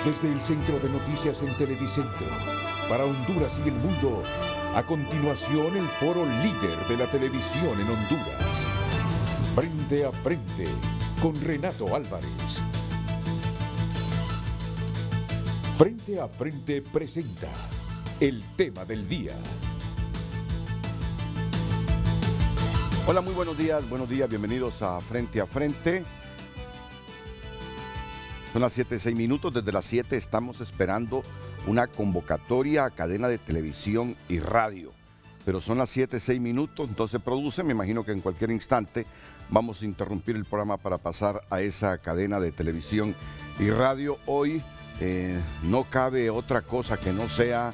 Desde el Centro de Noticias en Televicentro, para Honduras y el mundo, a continuación el foro líder de la televisión en Honduras. Frente a frente, con Renato Álvarez. Frente a frente presenta el tema del día. Hola, muy buenos días, bienvenidos a Frente a Frente. Son las 7:06 minutos, desde las 7 estamos esperando una convocatoria a cadena de televisión y radio. Pero son las 7:06 minutos, entonces produce, me imagino que en cualquier instante vamos a interrumpir el programa para pasar a esa cadena de televisión y radio. Hoy no cabe otra cosa que no sea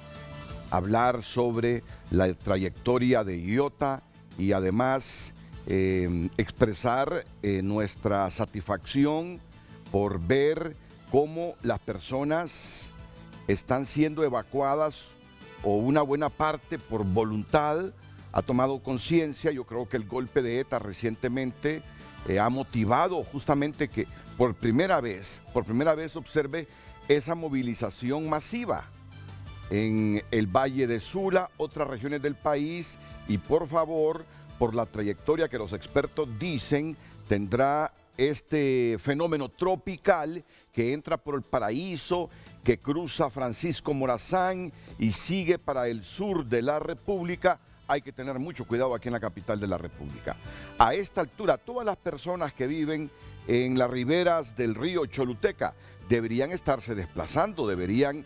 hablar sobre la trayectoria de Iota y además expresar nuestra satisfacción por ver cómo las personas están siendo evacuadas o una buena parte por voluntad ha tomado conciencia. Yo creo que el golpe de ETA recientemente ha motivado justamente que por primera vez observe esa movilización masiva en el Valle de Sula, otras regiones del país, y por favor, por la trayectoria que los expertos dicen tendrá este fenómeno tropical que entra por el Paraíso, que cruza Francisco Morazán y sigue para el sur de la República. Hay que tener mucho cuidado aquí en la capital de la República. A esta altura, todas las personas que viven en las riberas del río Choluteca deberían estarse desplazando, deberían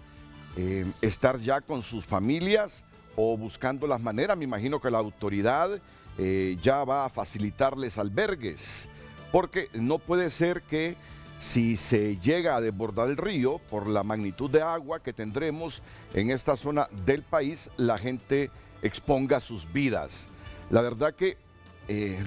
estar ya con sus familias o buscando las maneras. Me imagino que la autoridad ya va a facilitarles albergues, porque no puede ser que si se llega a desbordar el río por la magnitud de agua que tendremos en esta zona del país, la gente exponga sus vidas. La verdad que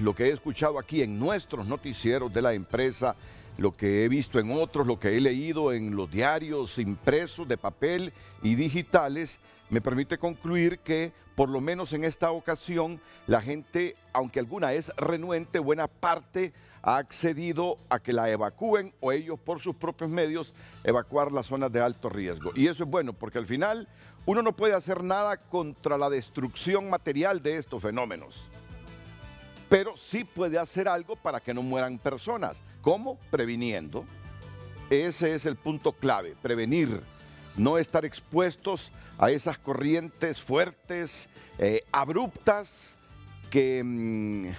lo que he escuchado aquí en nuestros noticieros de la empresa, lo que he visto en otros, lo que he leído en los diarios impresos de papel y digitales, me permite concluir que por lo menos en esta ocasión la gente, aunque alguna es renuente, buena parte ha accedido a que la evacúen o ellos por sus propios medios evacuar las zonas de alto riesgo. Y eso es bueno porque al final uno no puede hacer nada contra la destrucción material de estos fenómenos, pero sí puede hacer algo para que no mueran personas. ¿Cómo? Previniendo. Ese es el punto clave, prevenir, no estar expuestos a esas corrientes fuertes, abruptas, que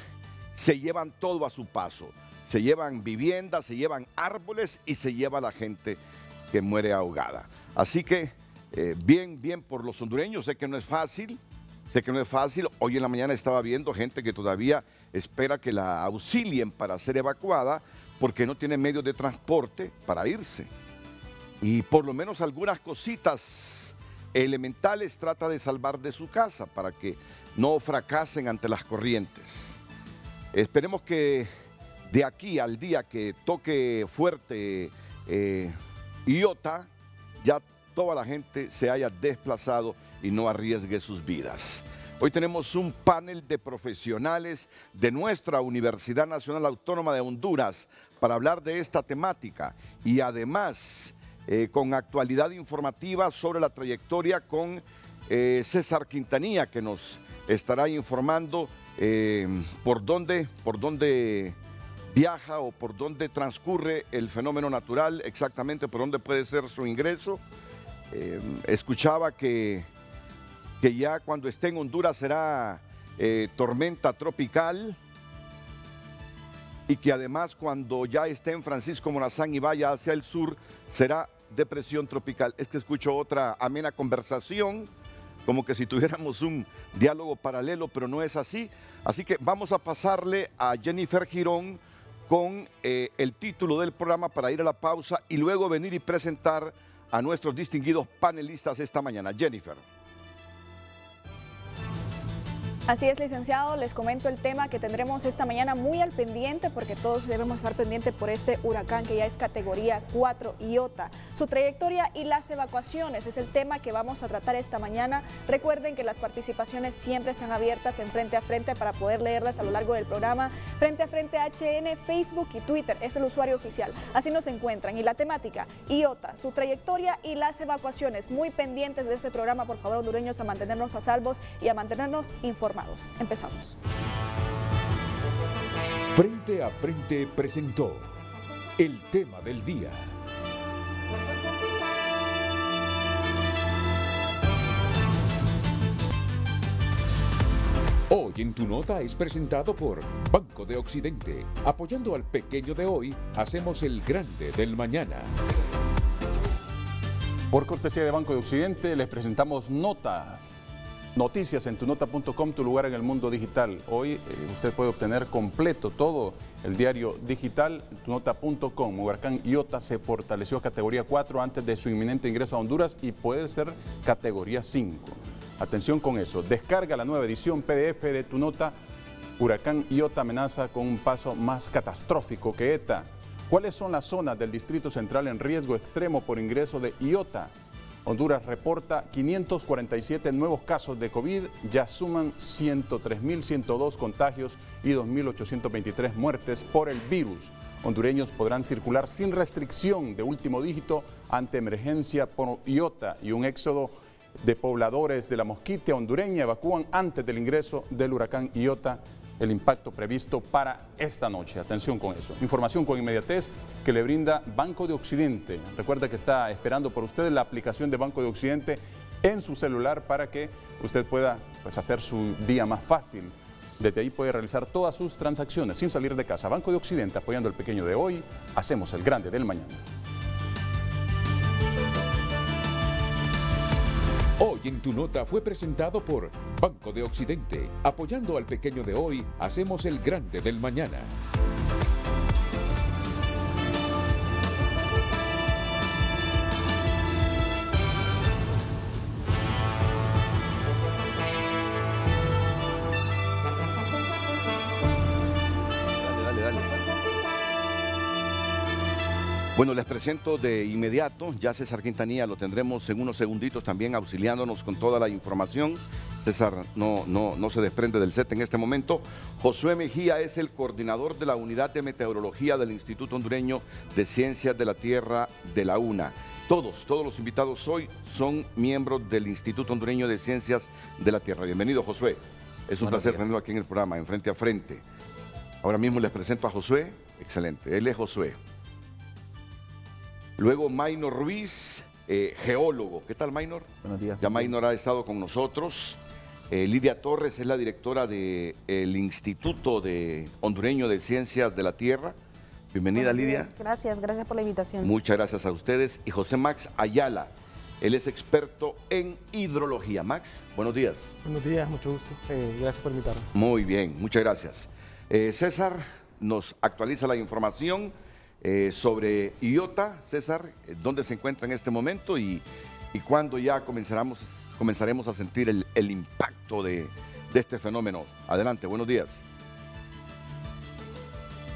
se llevan todo a su paso. Se llevan viviendas, se llevan árboles y se lleva la gente que muere ahogada. Así que bien por los hondureños. Sé que no es fácil. Hoy en la mañana estaba viendo gente que todavía espera que la auxilien para ser evacuada porque no tiene medios de transporte para irse. Y por lo menos algunas cositas elementales trata de salvar de su casa para que no fracasen ante las corrientes. Esperemos que de aquí al día que toque fuerte Iota, ya toda la gente se haya desplazado y no arriesgue sus vidas. Hoy tenemos un panel de profesionales de nuestra Universidad Nacional Autónoma de Honduras para hablar de esta temática y además con actualidad informativa sobre la trayectoria con César Quintanilla, que nos estará informando por dónde viaja o por dónde transcurre el fenómeno natural, exactamente por dónde puede ser su ingreso. Escuchaba que ya cuando esté en Honduras será tormenta tropical y que además cuando ya esté en Francisco Morazán y vaya hacia el sur será depresión tropical. Es que escucho otra amena conversación, como que si tuviéramos un diálogo paralelo, pero no es así. Así que vamos a pasarle a Jennifer Girón con el título del programa para ir a la pausa y luego venir y presentar a nuestros distinguidos panelistas esta mañana. Jennifer. Así es, licenciado, les comento el tema que tendremos esta mañana muy al pendiente, porque todos debemos estar pendientes por este huracán que ya es categoría 4 Iota. Su trayectoria y las evacuaciones es el tema que vamos a tratar esta mañana. Recuerden que las participaciones siempre están abiertas en Frente a Frente para poder leerlas a lo largo del programa. Frente a Frente HN, Facebook y Twitter es el usuario oficial. Así nos encuentran. Y la temática, Iota, su trayectoria y las evacuaciones. Muy pendientes de este programa, por favor, hondureños, a mantenernos a salvos y a mantenernos informados. Empezamos. Frente a Frente presentó el tema del día. Hoy en Tu Nota es presentado por Banco de Occidente. Apoyando al pequeño de hoy, hacemos el grande del mañana. Por cortesía de Banco de Occidente, les presentamos Noticias en tunota.com, tu lugar en el mundo digital. Hoy usted puede obtener completo todo el diario digital en tunota.com. Huracán Iota se fortaleció a categoría 4 antes de su inminente ingreso a Honduras y puede ser categoría 5. Atención con eso. Descarga la nueva edición PDF de Tu Nota. Huracán Iota amenaza con un paso más catastrófico que ETA. ¿Cuáles son las zonas del Distrito Central en riesgo extremo por ingreso de Iota? Honduras reporta 547 nuevos casos de COVID, ya suman 103.102 contagios y 2.823 muertes por el virus. Hondureños podrán circular sin restricción de último dígito ante emergencia por Iota, y un éxodo de pobladores de la Mosquitia hondureña evacúan antes del ingreso del huracán Iota. El impacto previsto para esta noche. Atención con eso. Información con inmediatez que le brinda Banco de Occidente. Recuerda que está esperando por usted la aplicación de Banco de Occidente en su celular para que usted pueda hacer su día más fácil. Desde ahí puede realizar todas sus transacciones sin salir de casa. Banco de Occidente, apoyando al pequeño de hoy, hacemos el grande del mañana. Hoy en Tu Nota fue presentado por Banco de Occidente. Apoyando al pequeño de hoy, hacemos el grande del mañana. Dale. Bueno, les presento de inmediato, ya César Quintanilla lo tendremos en unos segunditos también auxiliándonos con toda la información. César no se desprende del set en este momento. Josué Mejía es el coordinador de la Unidad de Meteorología del Instituto Hondureño de Ciencias de la Tierra de la UNA. Todos los invitados hoy son miembros del Instituto Hondureño de Ciencias de la Tierra. Bienvenido, Josué. Es un placer tenerlo aquí en el programa, en Frente a Frente. Ahora mismo les presento a Josué. Excelente, él es Josué. Luego Maynor Ruiz, geólogo. ¿Qué tal, Maynor? Buenos días. Ya Maynor ha estado con nosotros. Lidia Torres es la directora del Instituto Hondureño de Ciencias de la Tierra. Bienvenida, Lidia. Gracias por la invitación. Muchas gracias a ustedes. Y José Max Ayala, él es experto en hidrología. Max, buenos días. Buenos días, mucho gusto. Gracias por invitarme. Muy bien, muchas gracias. César nos actualiza la información sobre Iota. César, ¿dónde se encuentra en este momento y cuándo ya comenzaremos a sentir el impacto de este fenómeno? Adelante, buenos días.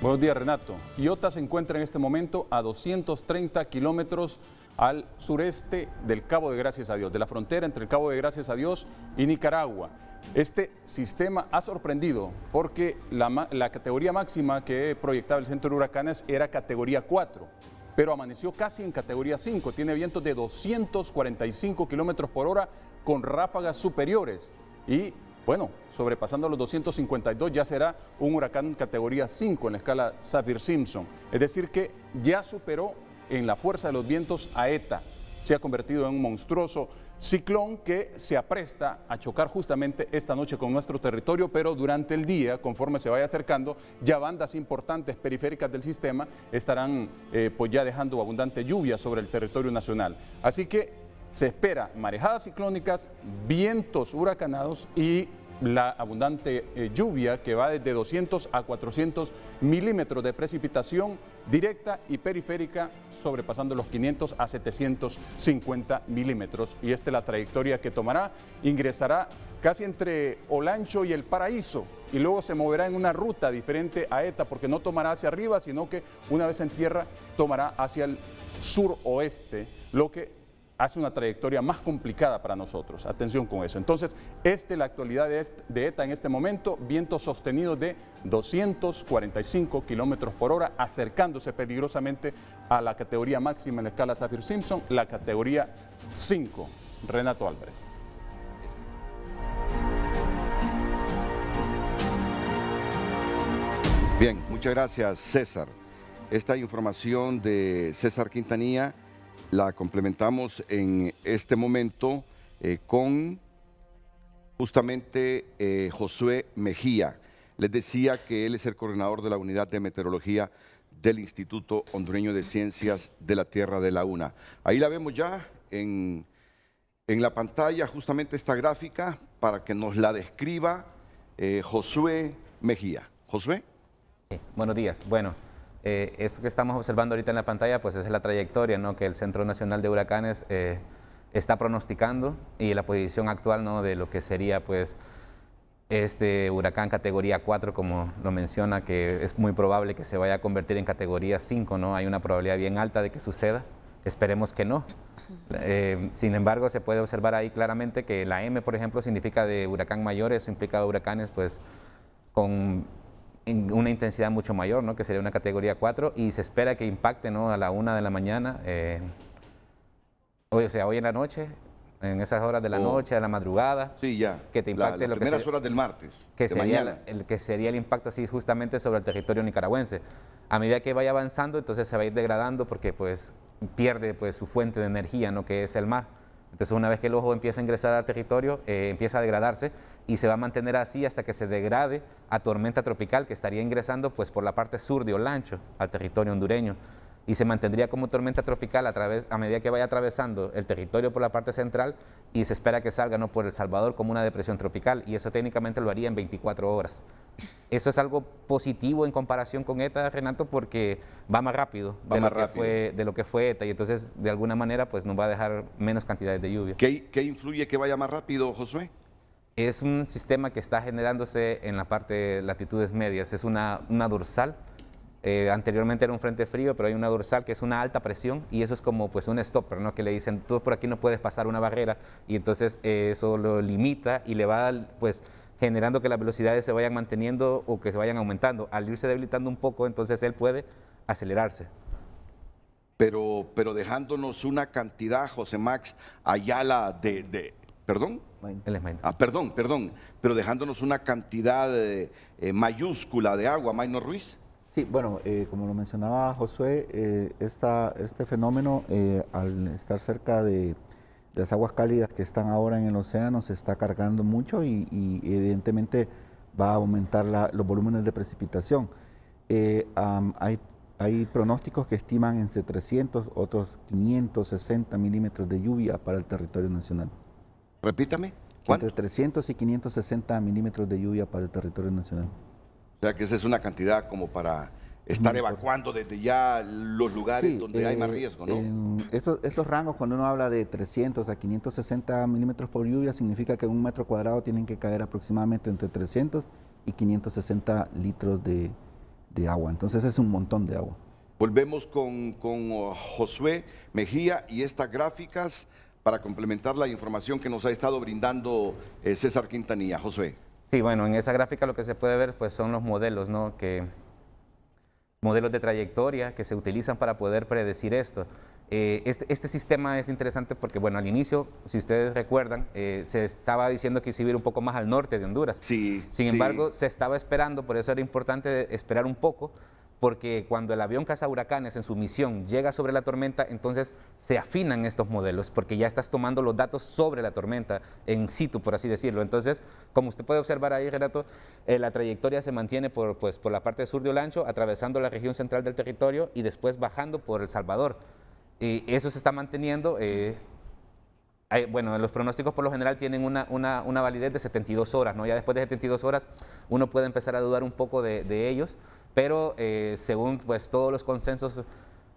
Buenos días, Renato. Iota se encuentra en este momento a 230 kilómetros al sureste del Cabo de Gracias a Dios, de la frontera entre el Cabo de Gracias a Dios y Nicaragua. Este sistema ha sorprendido porque la categoría máxima que proyectaba el Centro de Huracanes era categoría 4, pero amaneció casi en categoría 5. Tiene vientos de 245 kilómetros por hora con ráfagas superiores y, bueno, sobrepasando los 252 ya será un huracán categoría 5 en la escala Saffir-Simpson. Es decir que ya superó en la fuerza de los vientos a ETA. Se ha convertido en un monstruoso ciclón que se apresta a chocar justamente esta noche con nuestro territorio, pero durante el día, conforme se vaya acercando, ya bandas importantes periféricas del sistema estarán pues ya dejando abundante lluvia sobre el territorio nacional. Así que se espera marejadas ciclónicas, vientos huracanados y la abundante lluvia que va desde 200 a 400 milímetros de precipitación directa y periférica, sobrepasando los 500 a 750 milímetros. Y esta es la trayectoria que tomará. Ingresará casi entre Olancho y El Paraíso y luego se moverá en una ruta diferente a ETA, porque no tomará hacia arriba, sino que una vez en tierra tomará hacia el suroeste, lo que hace una trayectoria más complicada para nosotros. Atención con eso. Entonces, esta es la actualidad de ETA en este momento. Vientos sostenidos de 245 kilómetros por hora, acercándose peligrosamente a la categoría máxima en la escala Saffir-Simpson, la categoría 5. Renato Álvarez. Bien, muchas gracias, César. Esta información de César Quintanilla la complementamos en este momento con justamente Josué Mejía. Les decía que él es el coordinador de la Unidad de Meteorología del Instituto Hondureño de Ciencias de la Tierra de la UNA. Ahí la vemos ya en la pantalla, justamente esta gráfica, para que nos la describa Josué Mejía. Josué. Sí, buenos días. Bueno, esto que estamos observando ahorita en la pantalla, pues es la trayectoria, ¿no?, que el Centro Nacional de Huracanes está pronosticando, y la posición actual, ¿no?, de lo que sería pues este huracán categoría 4, como lo menciona, que es muy probable que se vaya a convertir en categoría 5, ¿no? Hay una probabilidad bien alta de que suceda, esperemos que no. Sin embargo, se puede observar ahí claramente que la M, por ejemplo, significa de huracán mayor, eso implica huracanes pues con una intensidad mucho mayor, ¿no?, que sería una categoría 4, y se espera que impacte, ¿no?, a la 1 de la mañana, hoy en la noche, en esas horas de la noche, a la madrugada. Sí, ya. Que te impacte las primeras horas del martes, que de sería mañana. que sería el impacto así justamente sobre el territorio nicaragüense. A medida que vaya avanzando, entonces se va a ir degradando, porque pues pierde pues su fuente de energía, ¿no?, que es el mar. Entonces, una vez que el ojo empieza a ingresar al territorio, empieza a degradarse y se va a mantener así hasta que se degrade a tormenta tropical, que estaría ingresando pues por la parte sur de Olancho al territorio hondureño, y se mantendría como tormenta tropical a medida que vaya atravesando el territorio por la parte central, y se espera que salga, ¿no?, por El Salvador como una depresión tropical, y eso técnicamente lo haría en 24 horas. Eso es algo positivo en comparación con ETA, Renato, porque va más rápido, de lo que fue ETA, y entonces de alguna manera pues nos va a dejar menos cantidades de lluvia. ¿Qué influye que vaya más rápido, Josué? Es un sistema que está generándose en la parte de latitudes medias, es una dorsal. Anteriormente era un frente frío, pero hay una dorsal que es una alta presión, y eso es como pues un stopper, ¿no?, que le dicen, tú por aquí no puedes pasar una barrera, y entonces eso lo limita y le va pues generando que las velocidades se vayan manteniendo o que se vayan aumentando. Al irse debilitando un poco, entonces él puede acelerarse. Pero dejándonos una cantidad, José Max Ayala, ¿perdón? Él es Maynor. Perdón, pero dejándonos una cantidad mayúscula de agua, Maynor Ruiz. Sí, bueno, como lo mencionaba Josué, este fenómeno, al estar cerca de las aguas cálidas que están ahora en el océano, se está cargando mucho y evidentemente va a aumentar los volúmenes de precipitación. Hay pronósticos que estiman entre 300, otros 560 milímetros de lluvia para el territorio nacional. Repítame, ¿cuánto? Entre 300 y 560 milímetros de lluvia para el territorio nacional. O sea que esa es una cantidad como para estar evacuando desde ya los lugares donde hay más riesgo, ¿no? Estos rangos, cuando uno habla de 300 a 560 milímetros por lluvia, significa que en un metro cuadrado tienen que caer aproximadamente entre 300 y 560 litros de agua. Entonces es un montón de agua. Volvemos con Josué Mejía y estas gráficas para complementar la información que nos ha estado brindando César Quintanilla. Josué. Sí, bueno, en esa gráfica lo que se puede ver pues son los modelos, ¿no?, modelos de trayectoria que se utilizan para poder predecir esto. Este sistema es interesante porque, bueno, al inicio, si ustedes recuerdan, se estaba diciendo que se iba a ir un poco más al norte de Honduras. Sí. Sin embargo, se estaba esperando, por eso era importante esperar un poco, porque cuando el avión cazahuracanes en su misión llega sobre la tormenta, entonces se afinan estos modelos, porque ya estás tomando los datos sobre la tormenta, en situ, por así decirlo. Entonces, como usted puede observar ahí, Renato, la trayectoria se mantiene por la parte sur de Olancho, atravesando la región central del territorio y después bajando por El Salvador. Y eso se está manteniendo. bueno, los pronósticos por lo general tienen una validez de 72 horas, ¿no? Ya después de 72 horas uno puede empezar a dudar un poco de ellos, pero según pues todos los consensos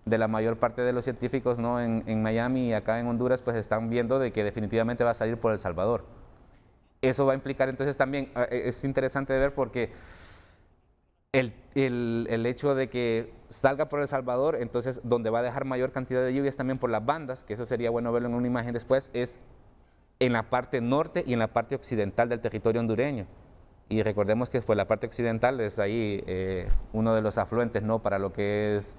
de la mayor parte de los científicos, ¿no? en Miami y acá en Honduras, pues están viendo de que definitivamente va a salir por El Salvador. Eso va a implicar entonces también, es interesante de ver porque el hecho de que salga por El Salvador, entonces donde va a dejar mayor cantidad de lluvias también por las bandas, que eso sería bueno verlo en una imagen después, es en la parte norte y en la parte occidental del territorio hondureño. Y recordemos que pues, la parte occidental es ahí uno de los afluentes, ¿no? Para lo que es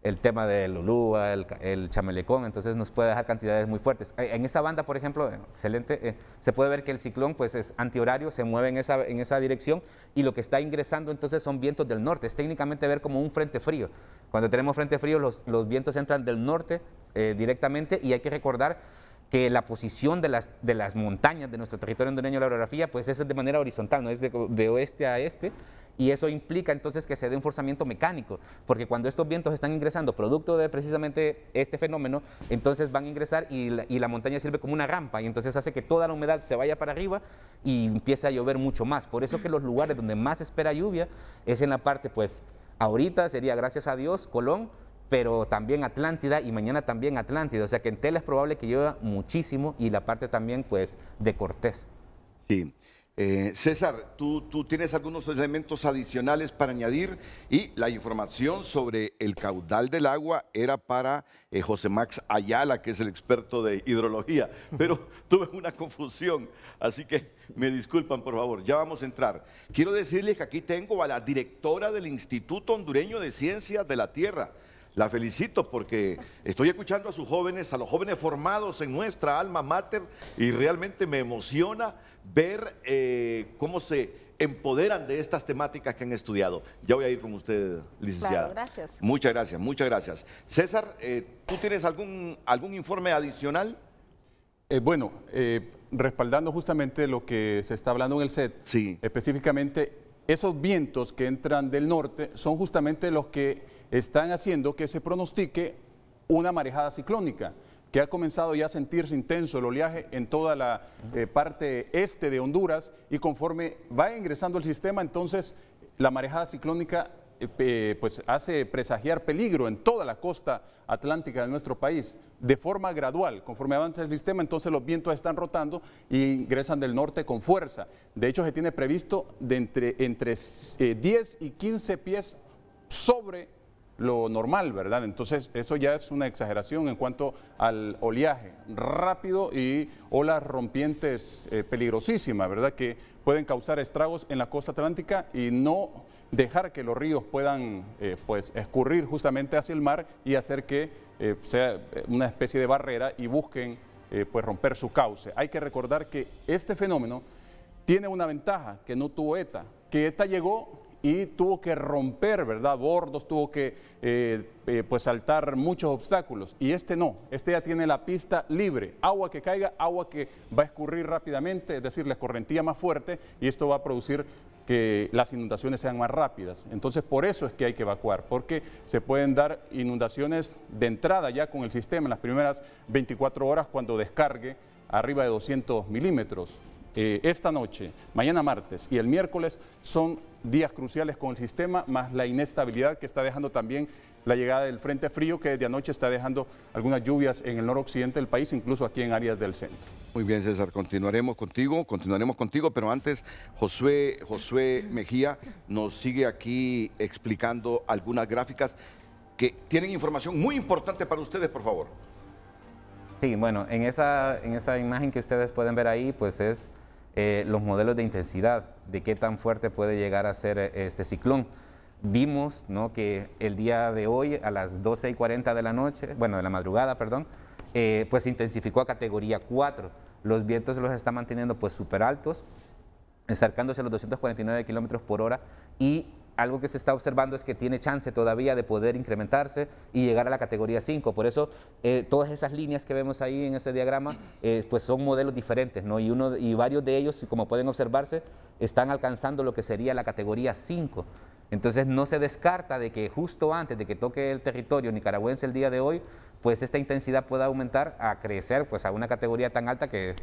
el tema del Ulúa, el Chamelecón, entonces nos puede dejar cantidades muy fuertes. En esa banda, por ejemplo, excelente, se puede ver que el ciclón pues, es antihorario, se mueve en esa dirección y lo que está ingresando entonces son vientos del norte. Es técnicamente ver como un frente frío. Cuando tenemos frente frío, los vientos entran del norte directamente y hay que recordar que la posición de las montañas de nuestro territorio hondureño, la orografía, pues es de manera horizontal, no es de oeste a este, y eso implica entonces que se dé un forzamiento mecánico, porque cuando estos vientos están ingresando producto de precisamente este fenómeno, entonces van a ingresar y la montaña sirve como una rampa, y entonces hace que toda la humedad se vaya para arriba y empiece a llover mucho más. Por eso que los lugares donde más se espera lluvia es en la parte, pues, ahorita sería, gracias a Dios, Colón, pero también Atlántida y mañana también Atlántida, o sea que en Tela es probable que llueva muchísimo y la parte también pues de Cortés. Sí. César, tú tienes algunos elementos adicionales para añadir y la información sobre el caudal del agua era para José Max Ayala, que es el experto de hidrología, pero tuve una confusión, así que me disculpan por favor, ya vamos a entrar. Quiero decirles que aquí tengo a la directora del Instituto Hondureño de Ciencias de la Tierra. La felicito porque estoy escuchando a sus jóvenes, a los jóvenes formados en nuestra alma mater y realmente me emociona ver cómo se empoderan de estas temáticas que han estudiado. Ya voy a ir con usted, licenciada. Claro, gracias. Muchas gracias, muchas gracias. César, ¿tú tienes algún informe adicional? Bueno, respaldando justamente lo que se está hablando en el set, sí. Específicamente esos vientos que entran del norte son justamente los que están haciendo que se pronostique una marejada ciclónica, que ha comenzado ya a sentirse intenso el oleaje en toda la parte este de Honduras y conforme va ingresando el sistema, entonces la marejada ciclónica pues hace presagiar peligro en toda la costa atlántica de nuestro país de forma gradual. Conforme avanza el sistema, entonces los vientos están rotando y ingresan del norte con fuerza. De hecho, se tiene previsto de entre 10 y 15 pies sobre lo normal, ¿verdad? Entonces, eso ya es una exageración en cuanto al oleaje rápido y olas rompientes peligrosísimas, ¿verdad? Que pueden causar estragos en la costa atlántica y no dejar que los ríos puedan pues escurrir justamente hacia el mar y hacer que sea una especie de barrera y busquen pues romper su cauce. Hay que recordar que este fenómeno tiene una ventaja que no tuvo ETA, que ETA llegó y tuvo que romper, ¿verdad?, bordos, tuvo que pues saltar muchos obstáculos, y este no, este ya tiene la pista libre, agua que caiga, agua que va a escurrir rápidamente, es decir, la escorrentía más fuerte, y esto va a producir que las inundaciones sean más rápidas. Entonces, por eso es que hay que evacuar, porque se pueden dar inundaciones de entrada ya con el sistema en las primeras 24 horas cuando descargue arriba de 200 milímetros. Esta noche, mañana martes y el miércoles son días cruciales con el sistema, más la inestabilidad que está dejando también la llegada del frente frío, que desde anoche está dejando algunas lluvias en el noroccidente del país, incluso aquí en áreas del centro. Muy bien, César, continuaremos contigo, pero antes Josué Mejía nos sigue aquí explicando algunas gráficas que tienen información muy importante para ustedes, por favor. Sí, bueno, en esa imagen que ustedes pueden ver ahí, pues es los modelos de intensidad, de qué tan fuerte puede llegar a ser este ciclón. Vimos, ¿no?, que el día de hoy a las 12:40 de la noche, bueno, de la madrugada, perdón, pues se intensificó a categoría 4. Los vientos los está manteniendo pues súper altos, acercándose a los 249 kilómetros por hora, y algo que se está observando es que tiene chance todavía de poder incrementarse y llegar a la categoría 5. Por eso todas esas líneas que vemos ahí en ese diagrama pues son modelos diferentes, ¿no? Y varios de ellos, como pueden observarse, están alcanzando lo que sería la categoría 5. Entonces no se descarta de que justo antes de que toque el territorio nicaragüense el día de hoy, pues esta intensidad pueda aumentar a crecer pues a una categoría tan alta que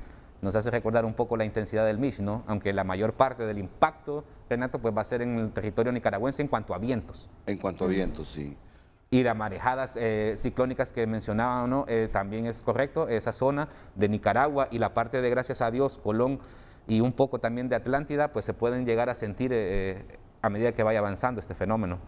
nos hace recordar un poco la intensidad del Mitch, ¿no? Aunque la mayor parte del impacto, Renato, pues va a ser en el territorio nicaragüense en cuanto a vientos. En cuanto a vientos, sí. Y las marejadas ciclónicas que mencionaba, ¿no? También es correcto, esa zona de Nicaragua y la parte de, gracias a Dios, Colón y un poco también de Atlántida, pues se pueden llegar a sentir a medida que vaya avanzando este fenómeno.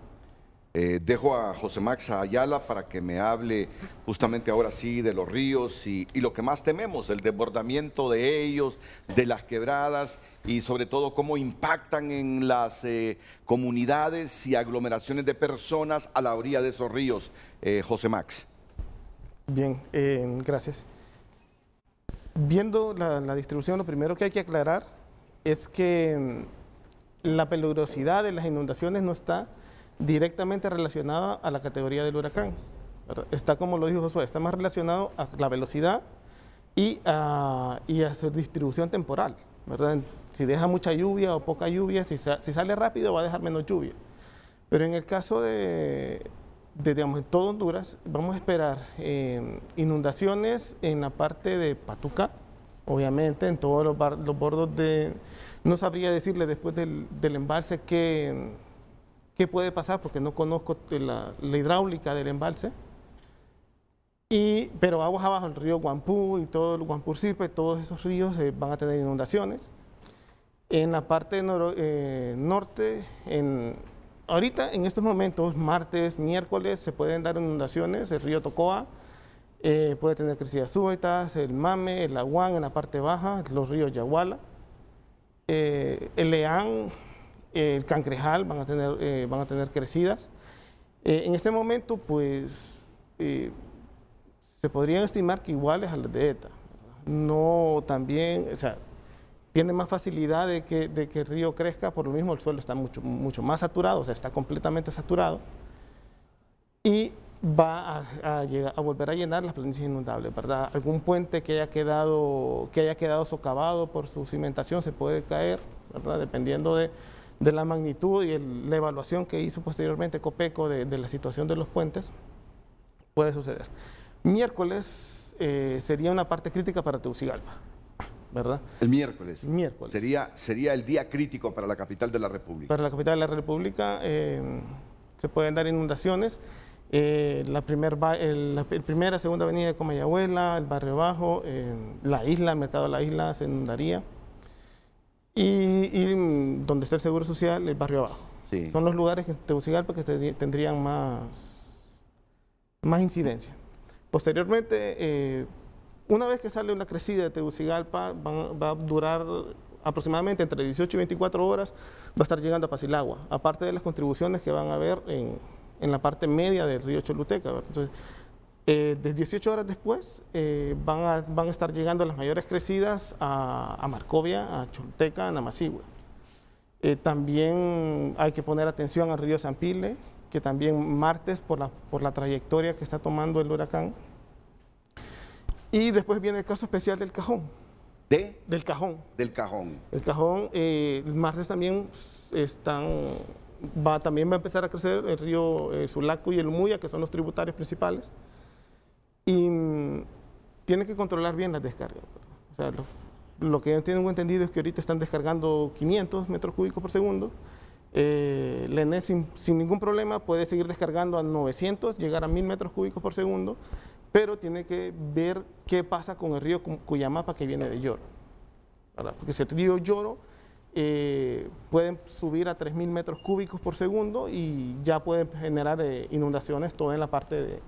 Dejo a José Max Ayala para que me hable justamente ahora sí de los ríos y lo que más tememos, el desbordamiento de ellos, de las quebradas y sobre todo cómo impactan en las comunidades y aglomeraciones de personas a la orilla de esos ríos. José Max. Bien, gracias. Viendo la distribución, lo primero que hay que aclarar es que la peligrosidad de las inundaciones no está directamente relacionada a la categoría del huracán, ¿verdad? Está, como lo dijo Josué, está más relacionado a la velocidad y a su distribución temporal, ¿verdad? Si deja mucha lluvia o poca lluvia, si sale rápido va a dejar menos lluvia. Pero en el caso digamos, en todo Honduras, vamos a esperar inundaciones en la parte de Patuca, obviamente, en todos los bordos de... No sabría decirle después del embalse qué puede pasar, porque no conozco la hidráulica del embalse. Pero aguas abajo, el río Guampú y todo el Guampurcipe, todos esos ríos van a tener inundaciones. En la parte norte, ahorita en estos momentos, martes, miércoles, se pueden dar inundaciones. El río Tocoa puede tener crecidas súbitas, el Mame, el Aguán en la parte baja, los ríos Yaguala, el Leán, el Cangrejal van a tener crecidas. En este momento, pues, se podrían estimar que iguales a las de ETA. No también, o sea, tiene más facilidad de que el río crezca, por lo mismo el suelo está mucho más saturado, o sea, está completamente saturado. Y va a volver a llenar las planicies inundables, ¿verdad? Algún puente que haya quedado socavado por su cimentación se puede caer, ¿verdad? Dependiendo de la magnitud y la evaluación que hizo posteriormente Copeco de la situación de los puentes, puede suceder. Miércoles sería una parte crítica para Tegucigalpa, ¿verdad? El miércoles. Miércoles. Sería el día crítico para la capital de la República. Para la capital de la República se pueden dar inundaciones. La primera, segunda avenida de Comayagüela, el barrio Bajo, la isla, el mercado de la isla se inundaría. Y donde está el Seguro Social, el barrio abajo. Sí. Son los lugares que Tegucigalpa que tendrían más incidencia. Posteriormente, una vez que sale una crecida de Tegucigalpa, va a durar aproximadamente entre 18 y 24 horas, va a estar llegando a Pasilagua, aparte de las contribuciones que van a haber en la parte media del río Choluteca, ¿verdad? Entonces, de 18 horas después van a estar llegando las mayores crecidas a Marcovia, a Choluteca, a Namacigüe. También hay que poner atención al río Zampile, que también martes por la trayectoria que está tomando el huracán. Y después viene el caso especial del Cajón. Del Cajón. Del Cajón. El Cajón, el martes también también va a empezar a crecer el río Sulaco y el Muya, que son los tributarios principales. Y tienen que controlar bien las descargas. O sea, lo que yo tengo entendido es que ahorita están descargando 500 metros cúbicos por segundo. La ENES sin ningún problema puede seguir descargando a 900, llegar a 1000 metros cúbicos por segundo, pero tiene que ver qué pasa con el río Cuyamapa que viene de Lloro, ¿verdad? Porque si el río Lloro pueden subir a 3000 metros cúbicos por segundo y ya pueden generar inundaciones toda en la parte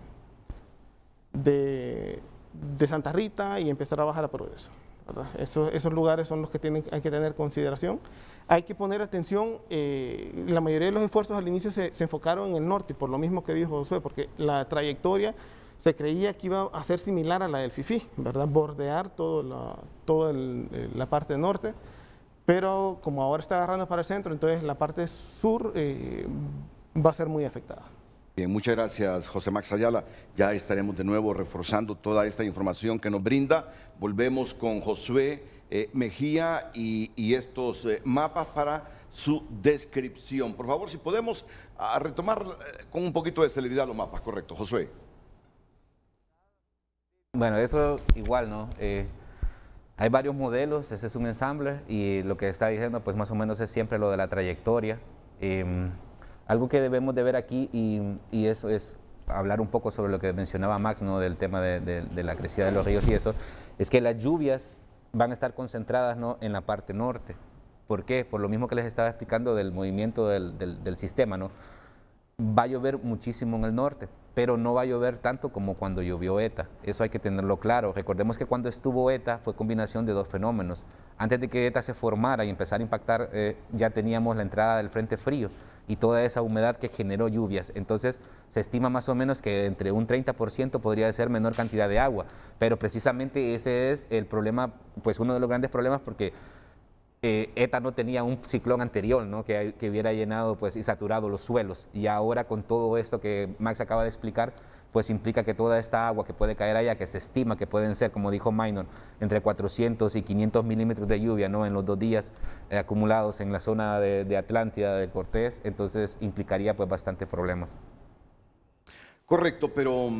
de Santa Rita y empezar a bajar a Progreso, ¿verdad? Esos lugares son los que hay que tener consideración. Hay que poner atención, la mayoría de los esfuerzos al inicio se enfocaron en el norte, por lo mismo que dijo Josué, porque la trayectoria se creía que iba a ser similar a la del Fifi, ¿verdad? Bordear toda la parte norte, pero como ahora está agarrando para el centro, entonces la parte sur va a ser muy afectada. Bien, muchas gracias, José Max Ayala. Ya estaremos de nuevo reforzando toda esta información que nos brinda. Volvemos con Josué Mejía y estos mapas para su descripción. Por favor, si podemos retomar con un poquito de celeridad los mapas, correcto, Josué. Bueno, eso igual, ¿no? Hay varios modelos, ese es un ensamble y lo que está diciendo pues más o menos es siempre lo de la trayectoria. Algo que debemos de ver aquí y eso es hablar un poco sobre lo que mencionaba Max, ¿no? Del tema de la crecida de los ríos y eso, es que las lluvias van a estar concentradas, ¿no? En la parte norte. ¿Por qué? Por lo mismo que les estaba explicando del movimiento del sistema, ¿no? Va a llover muchísimo en el norte, pero no va a llover tanto como cuando llovió ETA. Eso hay que tenerlo claro. Recordemos que cuando estuvo ETA fue combinación de dos fenómenos. Antes de que ETA se formara y empezara a impactar, ya teníamos la entrada del frente frío y toda esa humedad que generó lluvias. Entonces se estima más o menos que entre un 30% podría ser menor cantidad de agua, pero precisamente ese es el problema, pues uno de los grandes problemas, porque ETA no tenía un ciclón anterior, ¿no? que hubiera llenado pues, y saturado los suelos, y ahora con todo esto que Max acaba de explicar, pues implica que toda esta agua que puede caer allá, que se estima que pueden ser, como dijo Minor, entre 400 y 500 milímetros de lluvia, ¿no? En los 2 días acumulados en la zona de Atlántida, de Cortés, entonces implicaría pues bastantes problemas. Correcto, pero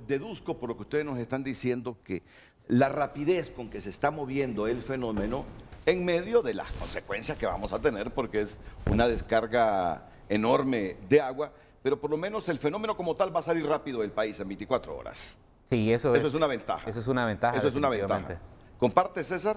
deduzco por lo que ustedes nos están diciendo que la rapidez con que se está moviendo el fenómeno en medio de las consecuencias que vamos a tener, porque es una descarga enorme de agua, pero por lo menos el fenómeno como tal va a salir rápido del país en 24 horas. Sí, eso es una ventaja. Eso es una ventaja. Eso es una ventaja. ¿Comparte, César?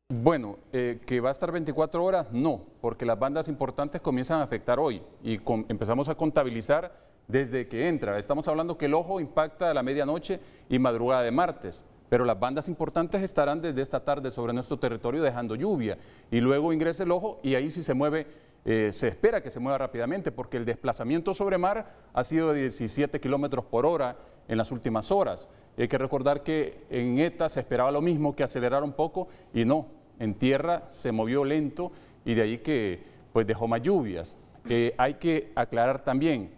Bueno, que va a estar 24 horas, no, porque las bandas importantes comienzan a afectar hoy y empezamos a contabilizar desde que entra. Estamos hablando que el ojo impacta a la medianoche y madrugada de martes, pero las bandas importantes estarán desde esta tarde sobre nuestro territorio dejando lluvia y luego ingresa el ojo y ahí sí se mueve, se espera que se mueva rápidamente porque el desplazamiento sobre mar ha sido de 17 kilómetros por hora en las últimas horas. Hay que recordar que en ETA se esperaba lo mismo, que acelerara un poco y no, en tierra se movió lento y de ahí que pues dejó más lluvias. Hay que aclarar también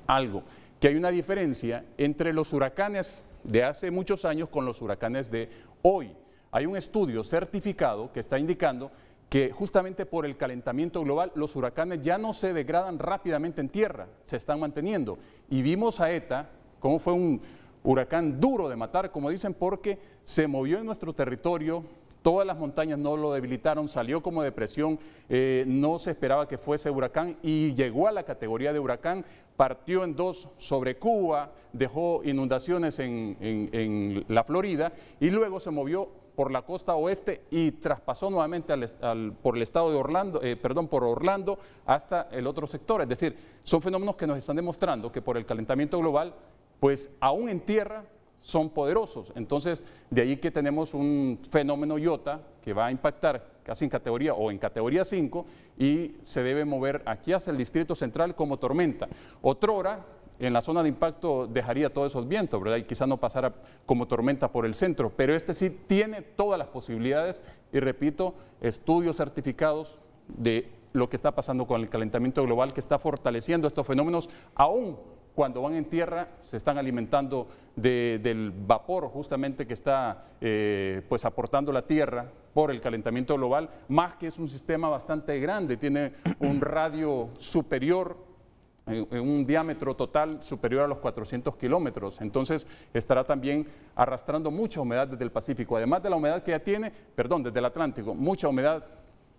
algo, que hay una diferencia entre los huracanes de hace muchos años con los huracanes de hoy. Hay un estudio certificado que está indicando que justamente por el calentamiento global los huracanes ya no se degradan rápidamente en tierra, se están manteniendo. Y vimos a ETA cómo fue un huracán duro de matar, como dicen, porque se movió en nuestro territorio, todas las montañas no lo debilitaron, salió como depresión, no se esperaba que fuese huracán y llegó a la categoría de huracán, partió en 2 sobre Cuba, dejó inundaciones en la Florida y luego se movió por la costa oeste y traspasó nuevamente por el estado de Orlando, por Orlando hasta el otro sector. Es decir, son fenómenos que nos están demostrando que por el calentamiento global, pues aún en tierra, son poderosos. Entonces, de ahí que tenemos un fenómeno Iota que va a impactar casi en categoría o en categoría 5 y se debe mover aquí hasta el Distrito Central como tormenta. Otrora, en la zona de impacto dejaría todos esos vientos, ¿verdad? Y quizá no pasara como tormenta por el centro, pero este sí tiene todas las posibilidades y repito, estudios certificados de lo que está pasando con el calentamiento global que está fortaleciendo estos fenómenos aún cuando van en tierra se están alimentando del vapor justamente que está pues aportando la tierra por el calentamiento global, más que es un sistema bastante grande, tiene un radio superior, un diámetro total superior a los 400 kilómetros, entonces estará también arrastrando mucha humedad desde el Pacífico, además de la humedad que ya tiene, desde el Atlántico, mucha humedad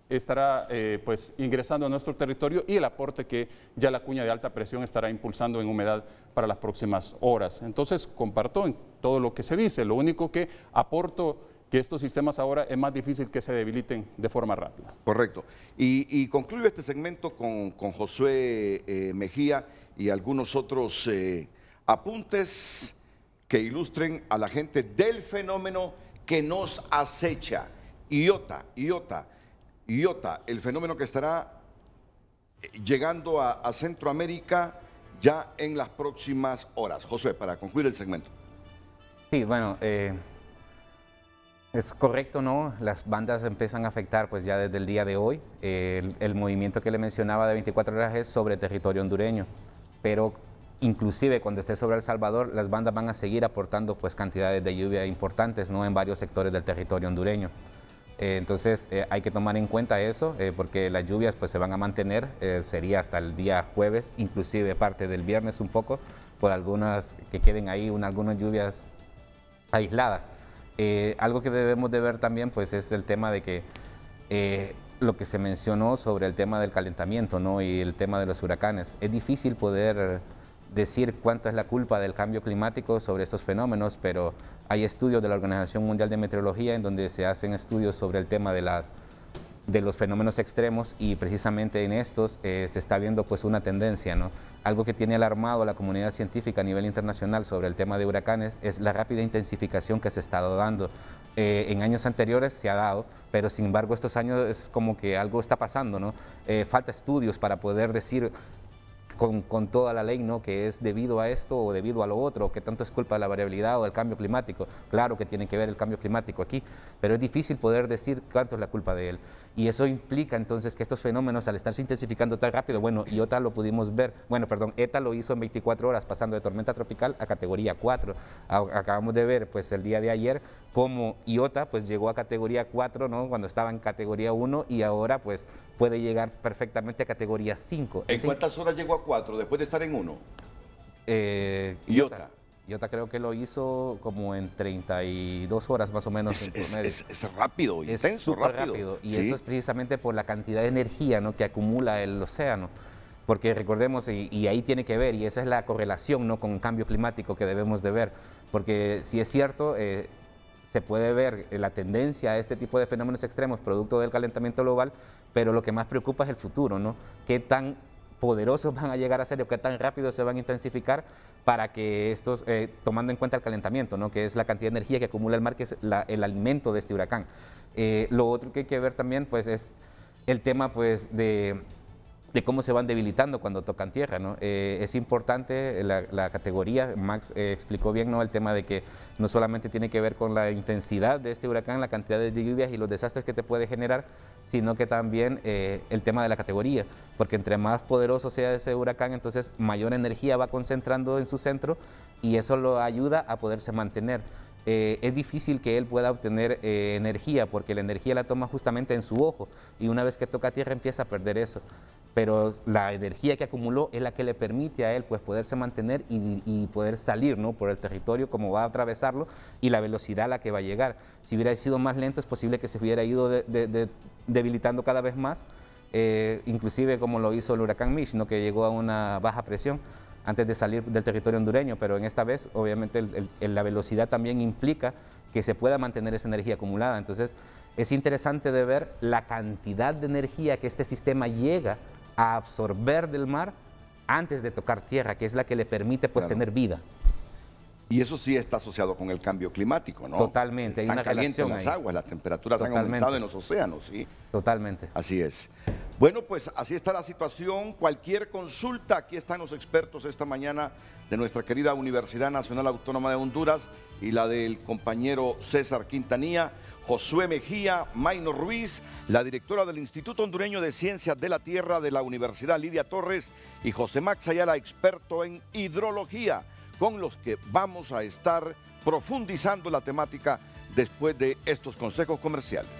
estará pues ingresando a nuestro territorio y el aporte que ya la cuña de alta presión estará impulsando en humedad para las próximas horas. Entonces comparto en todo lo que se dice, lo único que aporto que estos sistemas ahora es más difícil que se debiliten de forma rápida. Correcto. Y concluyo este segmento con Josué Mejía y algunos otros apuntes que ilustren a la gente del fenómeno que nos acecha. Iota, el fenómeno que estará llegando a Centroamérica ya en las próximas horas. Josué, para concluir el segmento. Sí, bueno, es correcto, ¿no? Las bandas empiezan a afectar pues ya desde el día de hoy. El movimiento que le mencionaba de 24 horas es sobre territorio hondureño, pero inclusive cuando esté sobre El Salvador, las bandas van a seguir aportando pues cantidades de lluvia importantes, ¿no? En varios sectores del territorio hondureño. Entonces hay que tomar en cuenta eso porque las lluvias pues se van a mantener, sería hasta el día jueves, inclusive parte del viernes un poco, por algunas que queden ahí, algunas lluvias aisladas. Algo que debemos de ver también pues es el tema de que lo que se mencionó sobre el tema del calentamiento, ¿no? Y el tema de los huracanes. Es difícil poder decir cuánto es la culpa del cambio climático sobre estos fenómenos, pero hay estudios de la Organización Mundial de Meteorología en donde se hacen estudios sobre el tema de los fenómenos extremos y precisamente en estos se está viendo pues una tendencia, ¿no? Algo que tiene alarmado a la comunidad científica a nivel internacional sobre el tema de huracanes es la rápida intensificación que se ha estado dando. En años anteriores se ha dado, pero sin embargo estos años es como que algo está pasando, ¿no? Falta estudios para poder decir con toda la ley, ¿no? Que es debido a esto o debido a lo otro, que tanto es culpa de la variabilidad o del cambio climático. Claro que tiene que ver el cambio climático aquí, pero es difícil poder decir cuánto es la culpa de él. Y eso implica entonces que estos fenómenos, al estarse intensificando tan rápido, bueno, Iota lo pudimos ver, ETA lo hizo en 24 horas, pasando de tormenta tropical a categoría 4. Acabamos de ver, pues, el día de ayer, cómo Iota, pues, llegó a categoría 4, ¿no? Cuando estaba en categoría 1 y ahora, pues, puede llegar perfectamente a categoría 5. ¿En cuántas horas llegó a 4 después de estar en 1? Iota creo que lo hizo como en 32 horas más o menos. Es rápido, es intenso, rápido. Y eso es precisamente por la cantidad de energía, ¿no? que acumula el océano. Porque recordemos, y ahí tiene que ver, y esa es la correlación, ¿no? con el cambio climático que debemos de ver. Porque si es cierto, se puede ver la tendencia a este tipo de fenómenos extremos producto del calentamiento global, pero lo que más preocupa es el futuro, ¿no? ¿Qué tan poderosos van a llegar a ser o qué tan rápido se van a intensificar para que estos, tomando en cuenta el calentamiento, ¿no? que es la cantidad de energía que acumula el mar, que es el alimento de este huracán? Lo otro que hay que ver también pues, es el tema pues, de cómo se van debilitando cuando tocan tierra, ¿no? Es importante la categoría, Max explicó bien, ¿no? el tema de que no solamente tiene que ver con la intensidad de este huracán, la cantidad de lluvias y los desastres que te puede generar, sino que también el tema de la categoría, porque entre más poderoso sea ese huracán, entonces mayor energía va concentrando en su centro y eso lo ayuda a poderse mantener. Es difícil que él pueda obtener energía porque la energía la toma justamente en su ojo y una vez que toca tierra empieza a perder eso. Pero la energía que acumuló es la que le permite a él pues, poderse mantener y poder salir, ¿no? por el territorio, como va a atravesarlo y la velocidad a la que va a llegar. Si hubiera sido más lento es posible que se hubiera ido debilitando cada vez más, inclusive como lo hizo el huracán Mitch, ¿no? que llegó a una baja presión antes de salir del territorio hondureño, pero en esta vez obviamente la velocidad también implica que se pueda mantener esa energía acumulada. Entonces es interesante de ver la cantidad de energía que este sistema llega a absorber del mar antes de tocar tierra, que es la que le permite pues, tener vida. Y eso sí está asociado con el cambio climático, ¿no? Totalmente, hay una relación las aguas, las temperaturas han aumentado en los océanos, ¿sí? Totalmente. Así es. Bueno, pues así está la situación. Cualquier consulta, aquí están los expertos esta mañana de nuestra querida Universidad Nacional Autónoma de Honduras y la del compañero César Quintanilla, Josué Mejía, Maino Ruiz, la directora del Instituto Hondureño de Ciencias de la Tierra de la Universidad Lidia Torres y José Max Ayala, experto en hidrología, con los que vamos a estar profundizando la temática después de estos consejos comerciales.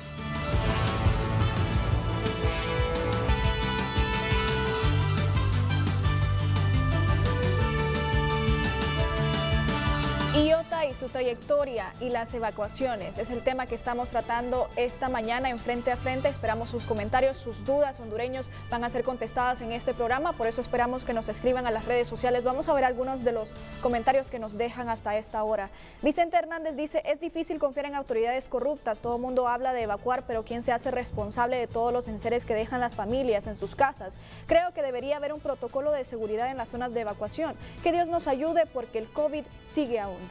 Iota y su trayectoria y las evacuaciones es el tema que estamos tratando esta mañana en Frente a Frente. Esperamos sus comentarios, sus dudas hondureños van a ser contestadas en este programa, por eso esperamos que nos escriban a las redes sociales. Vamos a ver algunos de los comentarios que nos dejan hasta esta hora. Vicente Hernández dice, es difícil confiar en autoridades corruptas, todo el mundo habla de evacuar, pero ¿quién se hace responsable de todos los enseres que dejan las familias en sus casas? Creo que debería haber un protocolo de seguridad en las zonas de evacuación. Que Dios nos ayude porque el COVID sigue aún.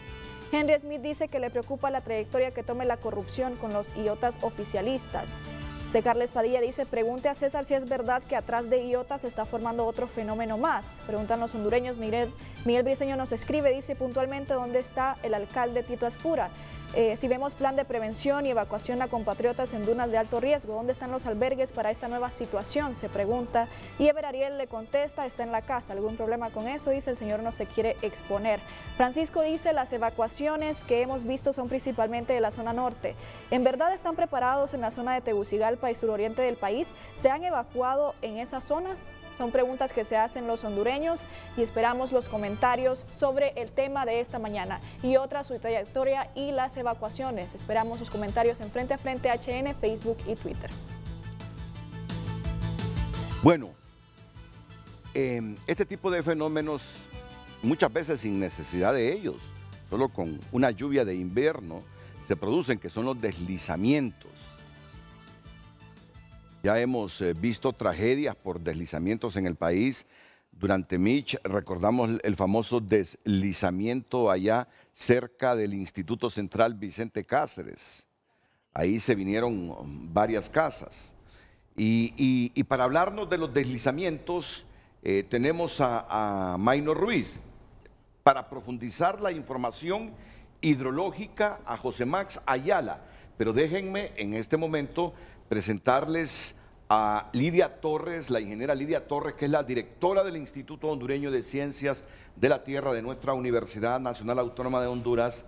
Henry Smith dice que le preocupa la trayectoria que tome la corrupción con los iotas oficialistas. Carles Padilla dice, pregunte a César si es verdad que atrás de Iota se está formando otro fenómeno más. Preguntan los hondureños. Miguel Briceño nos escribe, dice puntualmente dónde está el alcalde Tito Asfura. Si vemos plan de prevención y evacuación a compatriotas en dunas de alto riesgo, ¿dónde están los albergues para esta nueva situación?, se pregunta. Y Ever Ariel le contesta, está en la casa. ¿Algún problema con eso? Dice, el señor no se quiere exponer. Francisco dice, las evacuaciones que hemos visto son principalmente de la zona norte. ¿En verdad están preparados en la zona de Tegucigalpa y suroriente del país? ¿Se han evacuado en esas zonas? Son preguntas que se hacen los hondureños y esperamos los comentarios sobre el tema de esta mañana y otra, su trayectoria y las evacuaciones. Esperamos sus comentarios en Frente a Frente HN, Facebook y Twitter. Bueno, este tipo de fenómenos, muchas veces sin necesidad de ellos, solo con una lluvia de invierno, se producen, que son los deslizamientos. Ya hemos visto tragedias por deslizamientos en el país. Durante Mitch recordamos el famoso deslizamiento allá cerca del Instituto Central Vicente Cáceres. Ahí se vinieron varias casas. Y para hablarnos de los deslizamientos tenemos a Maynor Ruiz. Para profundizar la información hidrológica, a José Max Ayala. Pero déjenme en este momento presentarles a Lidia Torres, la ingeniera Lidia Torres, que es la directora del Instituto Hondureño de Ciencias de la Tierra de nuestra Universidad Nacional Autónoma de Honduras,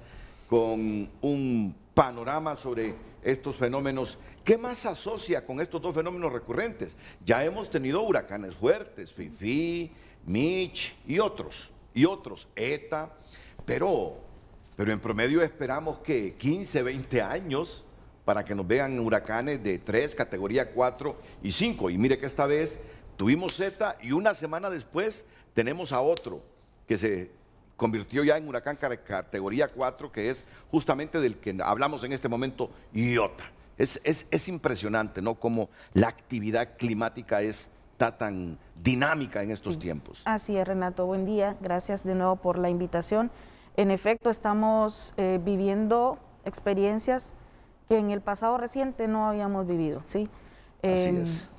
con un panorama sobre estos fenómenos. ¿Qué más se asocia con estos dos fenómenos recurrentes? Ya hemos tenido huracanes fuertes, Fifi, Mitch y otros, ETA, pero en promedio esperamos que 15, 20 años para que nos vean huracanes de 3, categoría 4 y 5. Y mire que esta vez tuvimos Zeta y una semana después tenemos a otro que se convirtió ya en huracán categoría 4, que es justamente del que hablamos en este momento, Iota. Es impresionante, ¿no?, cómo la actividad climática está tan dinámica en estos tiempos. Así es, Renato. Buen día. Gracias de nuevo por la invitación. En efecto, estamos viviendo experiencias que en el pasado reciente no habíamos vivido, ¿sí? Así es.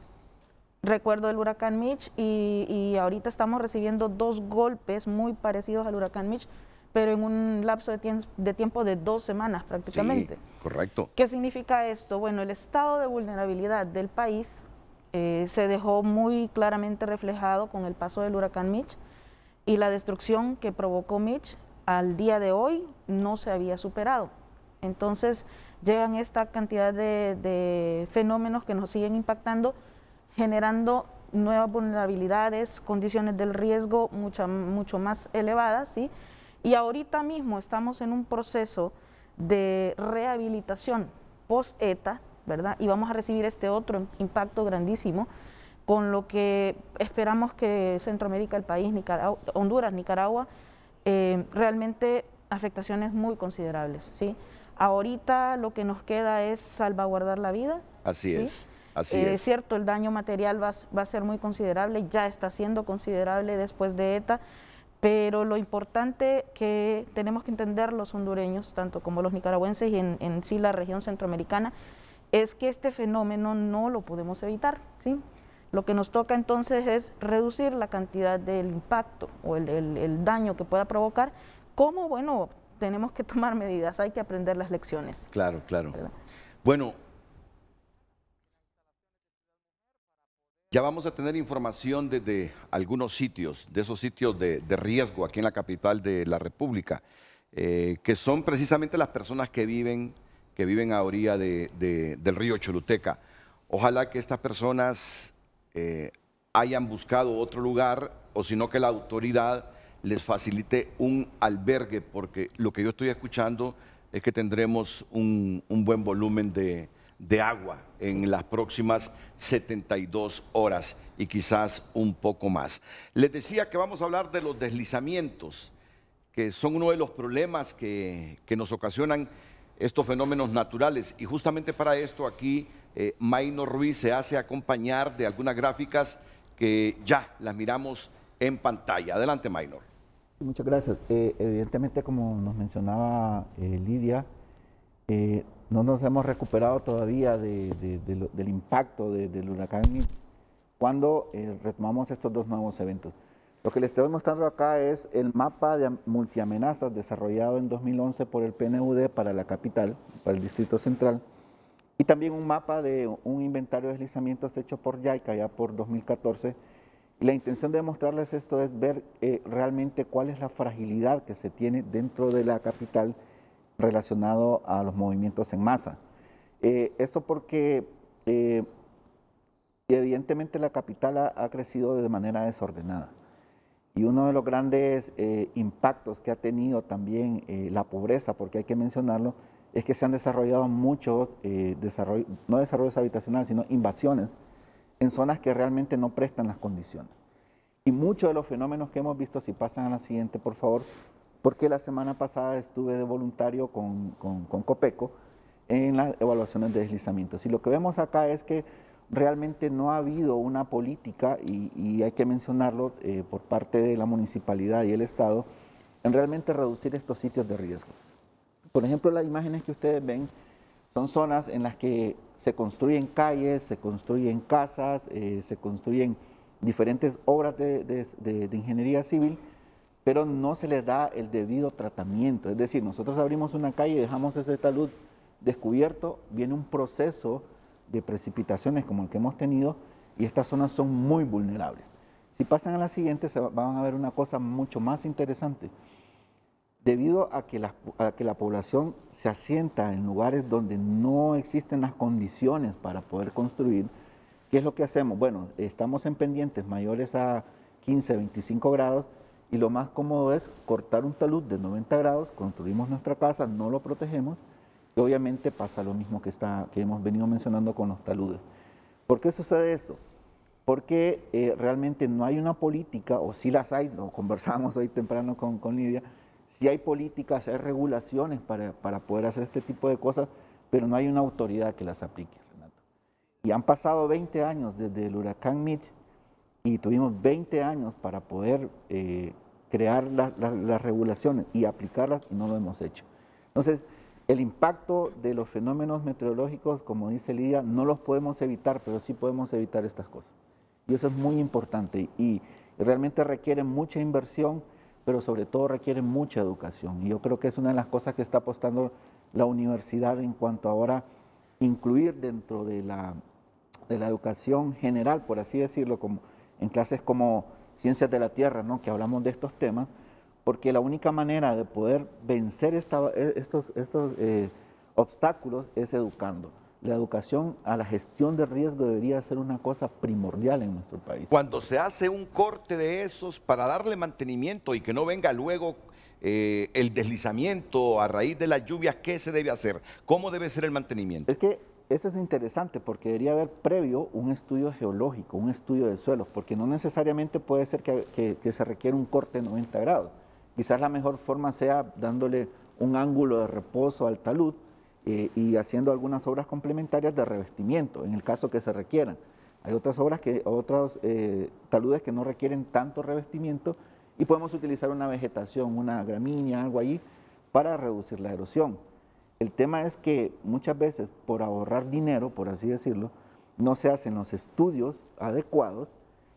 Recuerdo el huracán Mitch y ahorita estamos recibiendo dos golpes muy parecidos al huracán Mitch, pero en un lapso de tiempo de 2 semanas prácticamente. Sí, correcto. ¿Qué significa esto? Bueno, el estado de vulnerabilidad del país se dejó muy claramente reflejado con el paso del huracán Mitch, y la destrucción que provocó Mitch al día de hoy no se había superado. Entonces llegan esta cantidad de fenómenos que nos siguen impactando, generando nuevas vulnerabilidades, condiciones del riesgo mucho más elevadas, ¿sí? Y ahorita mismo estamos en un proceso de rehabilitación post-ETA, ¿verdad? Y vamos a recibir este otro impacto grandísimo, con lo que esperamos que Centroamérica, el país, Honduras, Nicaragua, realmente afectaciones muy considerables, ¿sí? Ahorita lo que nos queda es salvaguardar la vida. Así ¿sí? es, así es. Es cierto, el daño material va a ser muy considerable, ya está siendo considerable después de ETA, pero lo importante que tenemos que entender los hondureños, tanto como los nicaragüenses y en sí la región centroamericana, es que este fenómeno no lo podemos evitar, ¿sí? Lo que nos toca entonces es reducir la cantidad del impacto o el daño que pueda provocar. ¿Cómo? Bueno, tenemos que tomar medidas, hay que aprender las lecciones. Claro, claro. ¿Verdad? Bueno, ya vamos a tener información desde algunos sitios, de esos sitios de riesgo aquí en la capital de la República, que son precisamente las personas que viven a orilla del río Choluteca. Ojalá que estas personas hayan buscado otro lugar, o si no, que la autoridad les facilite un albergue, porque lo que yo estoy escuchando es que tendremos un buen volumen de agua en las próximas 72 horas y quizás un poco más. Les decía que vamos a hablar de los deslizamientos, que son uno de los problemas que nos ocasionan estos fenómenos naturales, y justamente para esto aquí Maynor Ruiz se hace acompañar de algunas gráficas que ya las miramos en pantalla. Adelante, Maynor. Muchas gracias. Evidentemente, como nos mencionaba Lidia, no nos hemos recuperado todavía del impacto del huracán Mitch cuando retomamos estos dos nuevos eventos. Lo que les estoy mostrando acá es el mapa de multiamenazas desarrollado en 2011 por el PNUD para la capital, para el Distrito Central, y también un mapa de un inventario de deslizamientos hecho por JICA ya por 2014. Y la intención de mostrarles esto es ver realmente cuál es la fragilidad que se tiene dentro de la capital relacionado a los movimientos en masa. Esto porque evidentemente la capital ha crecido de manera desordenada. Y uno de los grandes impactos que ha tenido también la pobreza, porque hay que mencionarlo, es que se han desarrollado muchos, no desarrollos habitacionales, sino invasiones en zonas que realmente no prestan las condiciones. Y muchos de los fenómenos que hemos visto, si pasan a la siguiente, por favor, porque la semana pasada estuve de voluntario con Copeco en las evaluaciones de deslizamientos. Y lo que vemos acá es que realmente no ha habido una política, y hay que mencionarlo por parte de la municipalidad y el Estado, en realmente reducir estos sitios de riesgo. Por ejemplo, las imágenes que ustedes ven son zonas en las que se construyen calles, se construyen casas, se construyen diferentes obras de ingeniería civil, pero no se les da el debido tratamiento. Es decir, nosotros abrimos una calle y dejamos ese talud descubierto, viene un proceso de precipitaciones como el que hemos tenido y estas zonas son muy vulnerables. Si pasan a la siguiente, van a ver una cosa mucho más interesante. Debido a que la población se asienta en lugares donde no existen las condiciones para poder construir, ¿qué es lo que hacemos? Bueno, estamos en pendientes mayores a 15, 25 grados y lo más cómodo es cortar un talud de 90 grados, construimos nuestra casa, no lo protegemos. Y obviamente pasa lo mismo que hemos venido mencionando con los taludes. ¿Por qué sucede esto? Porque realmente no hay una política, o sí las hay, lo conversábamos hoy temprano con Lidia, sí hay políticas, hay regulaciones para poder hacer este tipo de cosas, pero no hay una autoridad que las aplique, Renato. Y han pasado 20 años desde el huracán Mitch y tuvimos 20 años para poder crear las regulaciones y aplicarlas y no lo hemos hecho. Entonces, el impacto de los fenómenos meteorológicos, como dice Lidia, no los podemos evitar, pero sí podemos evitar estas cosas. Y eso es muy importante y realmente requiere mucha inversión, pero sobre todo requiere mucha educación. Y yo creo que es una de las cosas que está apostando la universidad en cuanto a ahora incluir dentro de la educación general, por así decirlo, como en clases como Ciencias de la Tierra, ¿no? Que hablamos de estos temas, porque la única manera de poder vencer estos obstáculos es educando. La educación a la gestión de riesgo debería ser una cosa primordial en nuestro país. Cuando se hace un corte de esos para darle mantenimiento y que no venga luego el deslizamiento a raíz de las lluvias, ¿qué se debe hacer? ¿Cómo debe ser el mantenimiento? Es que eso es interesante porque debería haber previo un estudio geológico, un estudio de suelos, porque no necesariamente puede ser que se requiera un corte de 90 grados. Quizás la mejor forma sea dándole un ángulo de reposo al talud y haciendo algunas obras complementarias de revestimiento, en el caso que se requieran. Hay otros taludes que no requieren tanto revestimiento y podemos utilizar una vegetación, una gramínea, algo allí, para reducir la erosión. El tema es que muchas veces, por ahorrar dinero, por así decirlo, no se hacen los estudios adecuados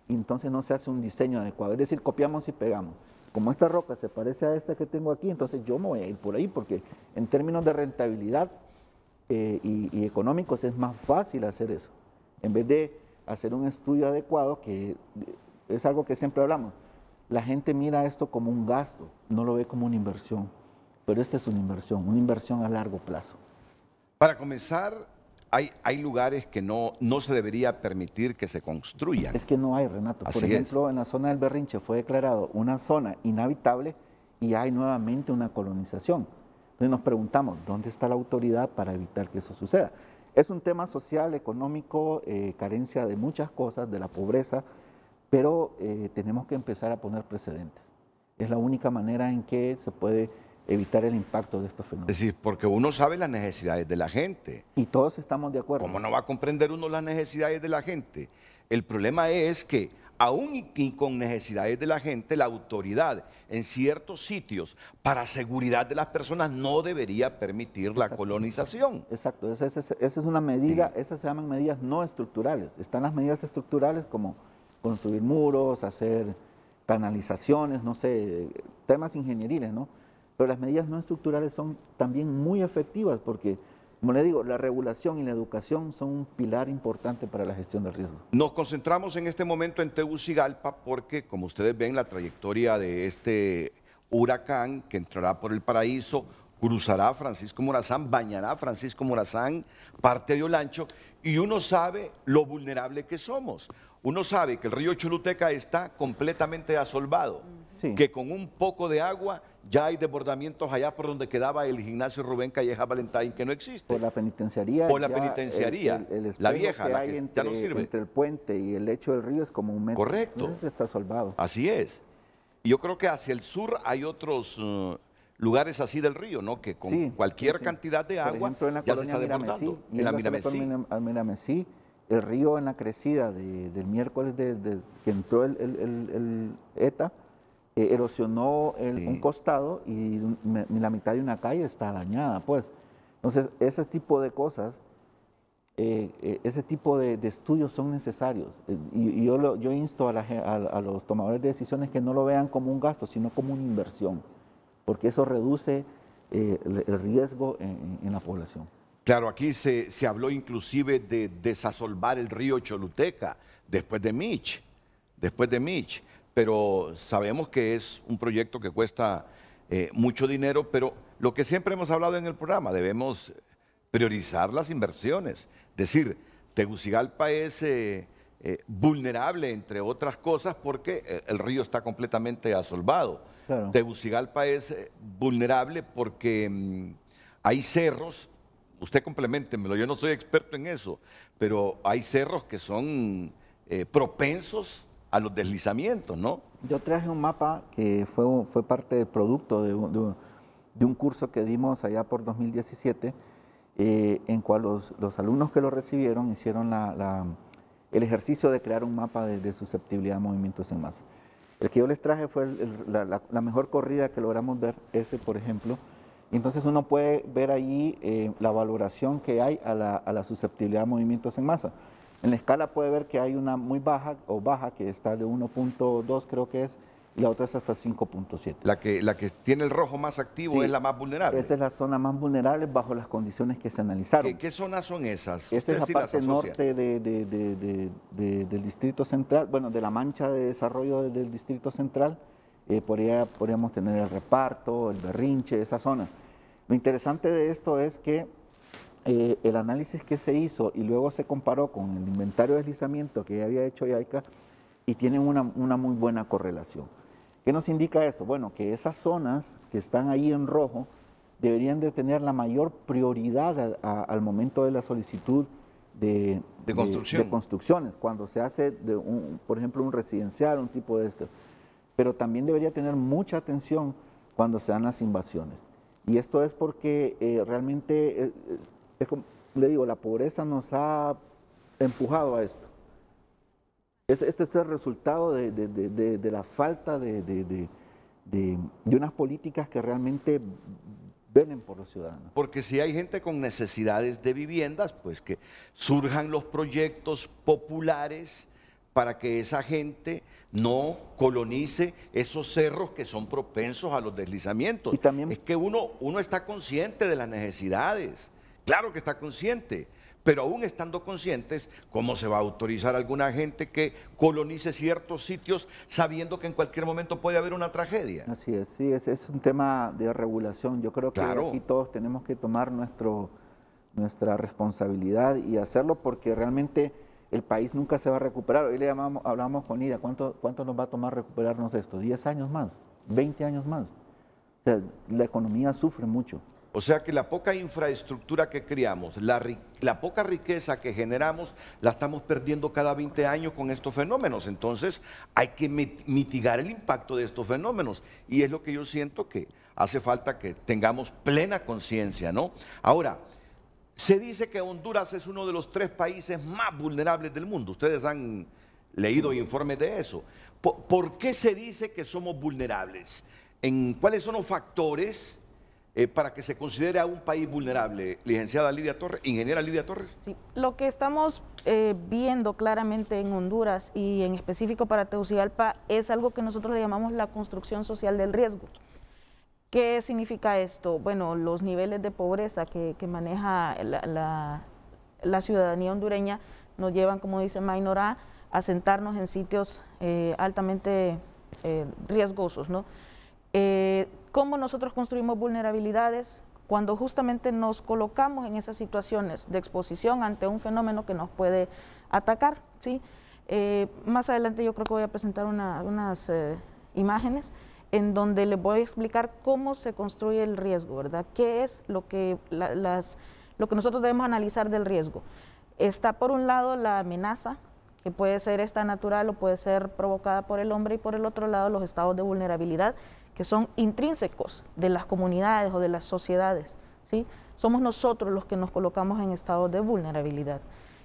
y entonces no se hace un diseño adecuado. Es decir, copiamos y pegamos. Como esta roca se parece a esta que tengo aquí, entonces yo me voy a ir por ahí, porque en términos de rentabilidad y económicos es más fácil hacer eso, en vez de hacer un estudio adecuado, que es algo que siempre hablamos. La gente mira esto como un gasto, no lo ve como una inversión, pero esta es una inversión a largo plazo. Para comenzar, hay lugares que no se debería permitir que se construyan. Es que no hay, Renato. Por ejemplo, en la zona del Berrinche fue declarado una zona inhabitable y hay nuevamente una colonización. Entonces nos preguntamos, ¿dónde está la autoridad para evitar que eso suceda? Es un tema social, económico, carencia de muchas cosas, de la pobreza, pero tenemos que empezar a poner precedentes. Es la única manera en que se puede evitar el impacto de estos fenómenos. Es decir, porque uno sabe las necesidades de la gente. Y todos estamos de acuerdo. ¿Cómo no va a comprender uno las necesidades de la gente? El problema es que, aún y con necesidades de la gente, la autoridad en ciertos sitios, para seguridad de las personas, no debería permitir la colonización. Exacto, esa es una medida, esas se llaman medidas no estructurales. Están las medidas estructurales como construir muros, hacer canalizaciones, no sé, temas ingenieriles, ¿no? Pero las medidas no estructurales son también muy efectivas porque, como le digo, la regulación y la educación son un pilar importante para la gestión del riesgo. Nos concentramos en este momento en Tegucigalpa porque, como ustedes ven, la trayectoria de este huracán que entrará por el Paraíso, cruzará Francisco Morazán, bañará Francisco Morazán, parte de Olancho, y uno sabe lo vulnerable que somos. Uno sabe que el río Choluteca está completamente asolvado, Sí. que con un poco de agua ya hay desbordamientos allá por donde quedaba el gimnasio Rubén Calleja Valentín, que no existe. Por la penitenciaría. Por la ya penitenciaría, el la espejo vieja, que la hay que entre, ya no sirve. entre el puente y el lecho del río es como un metro. Correcto. Entonces está salvado. Así es. Y yo creo que hacia el sur hay otros lugares así del río, ¿no? Que con Sí, cualquier sí, sí. cantidad de Por agua ejemplo, en la ya se colonia está desbordando. Miramesí, En la yéndose Miramesí. al Miramesí, el río en la crecida del miércoles que entró el ETA, erosionó Sí. un costado y la mitad de una calle está dañada, pues. Entonces, ese tipo de cosas, ese tipo de estudios son necesarios. Y yo insto a los tomadores de decisiones que no lo vean como un gasto, sino como una inversión, porque eso reduce el riesgo en la población. Claro, aquí se habló inclusive de desasolvar el río Choluteca después de Mitch, pero sabemos que es un proyecto que cuesta mucho dinero, pero lo que siempre hemos hablado en el programa, debemos priorizar las inversiones. Es decir, Tegucigalpa es vulnerable, entre otras cosas, porque el río está completamente asolvado. Claro. Tegucigalpa es vulnerable porque hay cerros. Usted compleméntemelo, yo no soy experto en eso, pero hay cerros que son propensos a los deslizamientos, ¿no? Yo traje un mapa que fue parte del producto de un curso que dimos allá por 2017, en cual los alumnos que lo recibieron hicieron el ejercicio de crear un mapa de susceptibilidad a movimientos en masa. El que yo les traje fue la mejor corrida que logramos ver, ese por ejemplo. Entonces uno puede ver ahí la valoración que hay a la susceptibilidad a movimientos en masa. En la escala puede ver que hay una muy baja que está de 1.2 creo que es, y la otra es hasta 5.7. La que tiene el rojo más activo Sí, es la más vulnerable. Esa es la zona más vulnerable bajo las condiciones que se analizaron. ¿Qué zonas son esas? Esta es la ¿Usted sí las parte asocia? norte del Distrito Central, bueno, de la mancha de desarrollo del Distrito Central. Podríamos tener el Reparto, el Berrinche, esa zona. Lo interesante de esto es que el análisis que se hizo y luego se comparó con el inventario de deslizamiento que ya había hecho YAICA y tienen una muy buena correlación. ¿Qué nos indica esto? Bueno, que esas zonas que están ahí en rojo deberían de tener la mayor prioridad al momento de la solicitud de construcciones, cuando se hace, por ejemplo, un residencial, un tipo de esto. Pero también debería tener mucha atención cuando se dan las invasiones. Y esto es porque realmente, es como le digo, la pobreza nos ha empujado a esto. Este es el resultado de la falta de unas políticas que realmente velen por los ciudadanos. Porque si hay gente con necesidades de viviendas, pues que surjan los proyectos populares para que esa gente no colonice esos cerros que son propensos a los deslizamientos. Y también, es que uno está consciente de las necesidades, claro que está consciente, pero aún estando conscientes, ¿cómo se va a autorizar a alguna gente que colonice ciertos sitios sabiendo que en cualquier momento puede haber una tragedia? Así es, sí, es un tema de regulación. Yo creo que Claro. aquí todos tenemos que tomar nuestra responsabilidad y hacerlo porque realmente el país nunca se va a recuperar. Hoy hablamos con Ida, ¿cuánto nos va a tomar recuperarnos esto? ¿10 años más? ¿20 años más? O sea, la economía sufre mucho. O sea que la poca infraestructura que creamos, la poca riqueza que generamos, la estamos perdiendo cada 20 años con estos fenómenos. Entonces hay que mitigar el impacto de estos fenómenos. Y es lo que yo siento que hace falta que tengamos plena conciencia, ¿no? Ahora, se dice que Honduras es uno de los 3 países más vulnerables del mundo. Ustedes han leído informes de eso. ¿Por qué se dice que somos vulnerables? ¿Cuáles son los factores para que se considere a un país vulnerable, licenciada Lidia Torres, ingeniera Lidia Torres? Sí, lo que estamos viendo claramente en Honduras y en específico para Tegucigalpa es algo que nosotros le llamamos la construcción social del riesgo. ¿Qué significa esto? Bueno, los niveles de pobreza que maneja la ciudadanía hondureña nos llevan, como dice Maynor, a sentarnos en sitios altamente riesgosos, ¿no? ¿Cómo nosotros construimos vulnerabilidades? Cuando justamente nos colocamos en esas situaciones de exposición ante un fenómeno que nos puede atacar, ¿sí? Más adelante yo creo que voy a presentar unas imágenes en donde les voy a explicar cómo se construye el riesgo, ¿verdad? ¿Qué es lo que nosotros debemos analizar del riesgo? Está por un lado la amenaza, que puede ser esta natural o puede ser provocada por el hombre, y por el otro lado los estados de vulnerabilidad, que son intrínsecos de las comunidades o de las sociedades, ¿sí? Somos nosotros los que nos colocamos en estados de vulnerabilidad.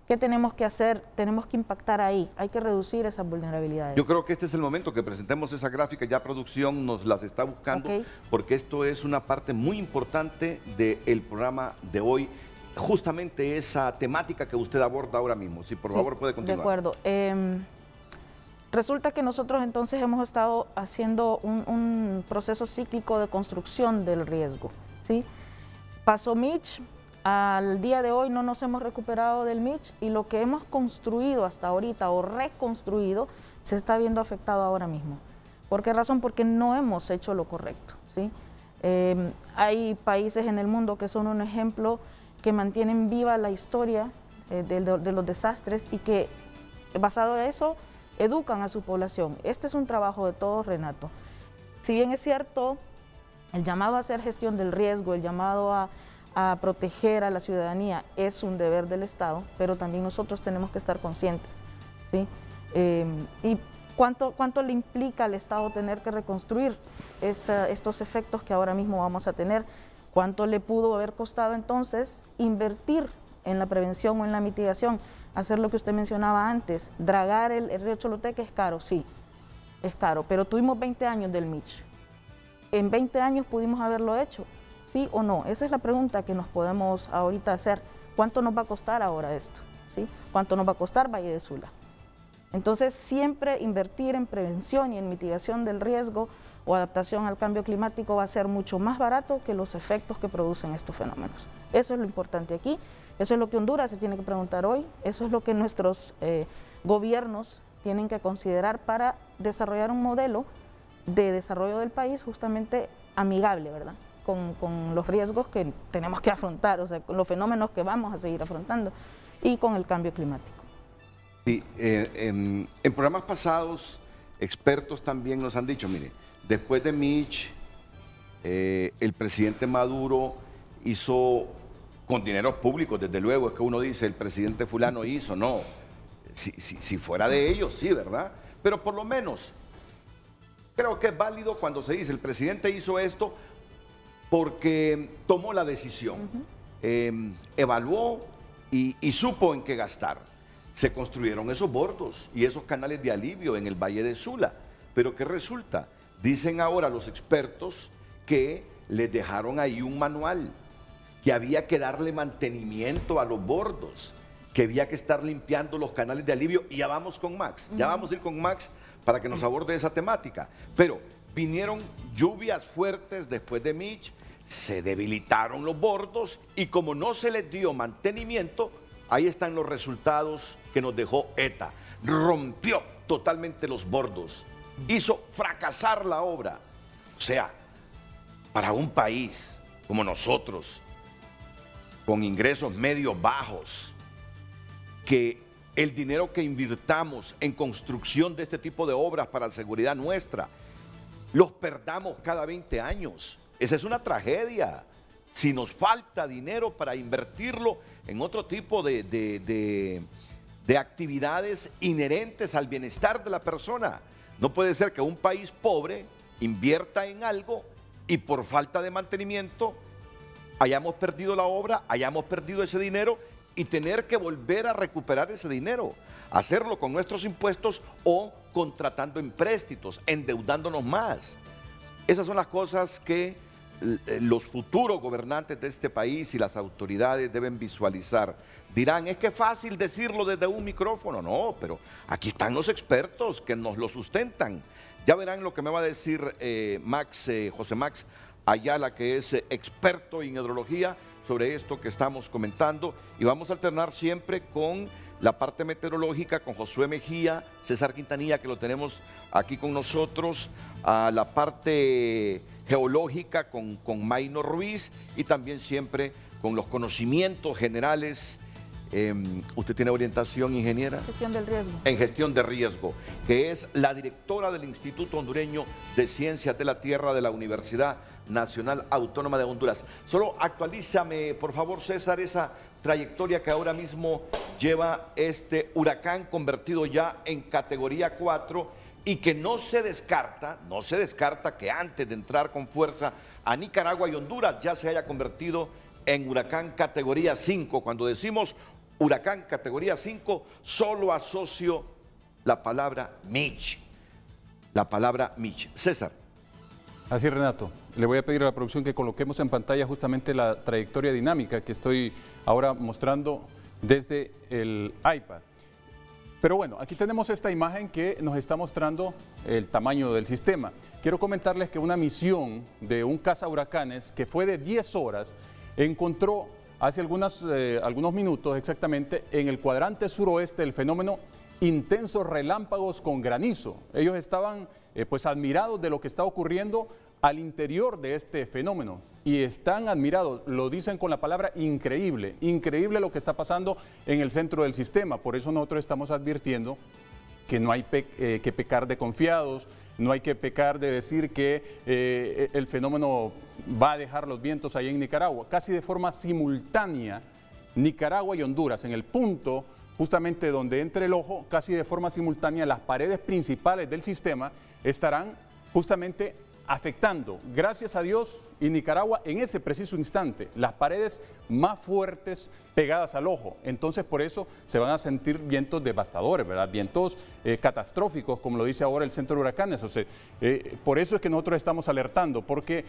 ¿Qué tenemos que hacer? Tenemos que impactar ahí, hay que reducir esas vulnerabilidades. Yo creo que este es el momento que presentemos esa gráfica, ya producción nos las está buscando, porque esto es una parte muy importante del programa de hoy, justamente esa temática que usted aborda ahora mismo. Si por favor puede continuar. De acuerdo. Resulta que nosotros entonces hemos estado haciendo un proceso cíclico de construcción del riesgo, ¿sí? Pasó Mitch, al día de hoy no nos hemos recuperado del Mitch y lo que hemos construido hasta ahorita o reconstruido se está viendo afectado ahora mismo. ¿Por qué razón? Porque no hemos hecho lo correcto, ¿sí? Hay países en el mundo que son un ejemplo, que mantienen viva la historia de los desastres y que basado en eso educan a su población. Este es un trabajo de todos, Renato. Si bien es cierto, el llamado a hacer gestión del riesgo, el llamado a proteger a la ciudadanía es un deber del Estado, pero también nosotros tenemos que estar conscientes, ¿sí? Y ¿cuánto le implica al Estado tener que reconstruir estos efectos que ahora mismo vamos a tener? ¿Cuánto le pudo haber costado entonces invertir en la prevención o en la mitigación? Hacer lo que usted mencionaba antes, dragar el río Choluteca es caro, sí, es caro, pero tuvimos 20 años del Mitch. ¿En 20 años pudimos haberlo hecho? ¿Sí o no? Esa es la pregunta que nos podemos ahorita hacer. ¿Cuánto nos va a costar ahora esto? ¿Sí? ¿Cuánto nos va a costar Valle de Sula? Entonces, siempre invertir en prevención y en mitigación del riesgo o adaptación al cambio climático va a ser mucho más barato que los efectos que producen estos fenómenos. Eso es lo importante aquí. Eso es lo que Honduras se tiene que preguntar hoy, eso es lo que nuestros gobiernos tienen que considerar para desarrollar un modelo de desarrollo del país justamente amigable, ¿verdad? Con los riesgos que tenemos que afrontar, o sea, con los fenómenos que vamos a seguir afrontando y con el cambio climático. Sí, en programas pasados, expertos también nos han dicho, mire, después de Mitch, el presidente Maduro hizo... con dineros públicos, desde luego, es que uno dice, el presidente fulano hizo, no. Si fuera de ellos, sí, ¿verdad? Pero por lo menos, creo que es válido cuando se dice, el presidente hizo esto porque tomó la decisión, evaluó y supo en qué gastar. Se construyeron esos bordos y esos canales de alivio en el Valle de Sula. Pero ¿qué resulta? Dicen ahora los expertos que les dejaron ahí un manual, que había que darle mantenimiento a los bordos, que había que estar limpiando los canales de alivio. Y ya vamos con Max, ya vamos a ir con Max para que nos aborde esa temática. Pero vinieron lluvias fuertes después de Mitch, se debilitaron los bordos y como no se les dio mantenimiento, ahí están los resultados que nos dejó ETA. Rompió totalmente los bordos, hizo fracasar la obra. O sea, para un país como nosotros, con ingresos medios bajos, que el dinero que invirtamos en construcción de este tipo de obras para la seguridad nuestra, los perdamos cada 20 años. Esa es una tragedia. Si nos falta dinero para invertirlo en otro tipo de actividades inherentes al bienestar de la persona. No puede ser que un país pobre invierta en algo y por falta de mantenimiento hayamos perdido la obra, hayamos perdido ese dinero y tener que volver a recuperar ese dinero, hacerlo con nuestros impuestos o contratando empréstitos, endeudándonos más. Esas son las cosas que los futuros gobernantes de este país y las autoridades deben visualizar. Dirán, es que es fácil decirlo desde un micrófono. No, pero aquí están los expertos que nos lo sustentan. Ya verán lo que me va a decir José Max Ayala, que es experto en hidrología, sobre esto que estamos comentando. Y vamos a alternar siempre con la parte meteorológica, con Josué Mejía, César Quintanilla, que lo tenemos aquí con nosotros, a la parte geológica con Maynor Ruiz, y también siempre con los conocimientos generales. Usted tiene orientación, ingeniera. Gestión del riesgo. En gestión de riesgo, que es la directora del Instituto Hondureño de Ciencias de la Tierra de la Universidad Nacional Autónoma de Honduras. Solo actualízame, por favor, César, esa trayectoria que ahora mismo lleva este huracán convertido ya en categoría 4 y que no se descarta que antes de entrar con fuerza a Nicaragua y Honduras ya se haya convertido en huracán categoría 5. Cuando decimos huracán categoría 5, solo asocio la palabra Mitch. La palabra Mitch. César. Así, Renato. Le voy a pedir a la producción que coloquemos en pantalla justamente la trayectoria dinámica que estoy ahora mostrando desde el iPad. Pero bueno, aquí tenemos esta imagen que nos está mostrando el tamaño del sistema. Quiero comentarles que una misión de un cazahuracanes que fue de 10 horas encontró hace algunos minutos exactamente en el cuadrante suroeste el fenómeno intensos relámpagos con granizo. Ellos estaban pues admirados de lo que está ocurriendo al interior de este fenómeno y están admirados, lo dicen con la palabra increíble, increíble lo que está pasando en el centro del sistema. Por eso nosotros estamos advirtiendo que no hay que pecar de confiados, no hay que pecar de decir que el fenómeno va a dejar los vientos ahí en Nicaragua. Casi de forma simultánea, Nicaragua y Honduras, en el punto justamente donde entre el ojo, casi de forma simultánea, las paredes principales del sistema estarán justamente afectando, gracias a Dios, y Nicaragua en ese preciso instante, las paredes más fuertes pegadas al ojo. Entonces, por eso se van a sentir vientos devastadores, ¿verdad? Vientos catastróficos, como lo dice ahora el Centro de Huracanes. O sea, por eso es que nosotros estamos alertando, porque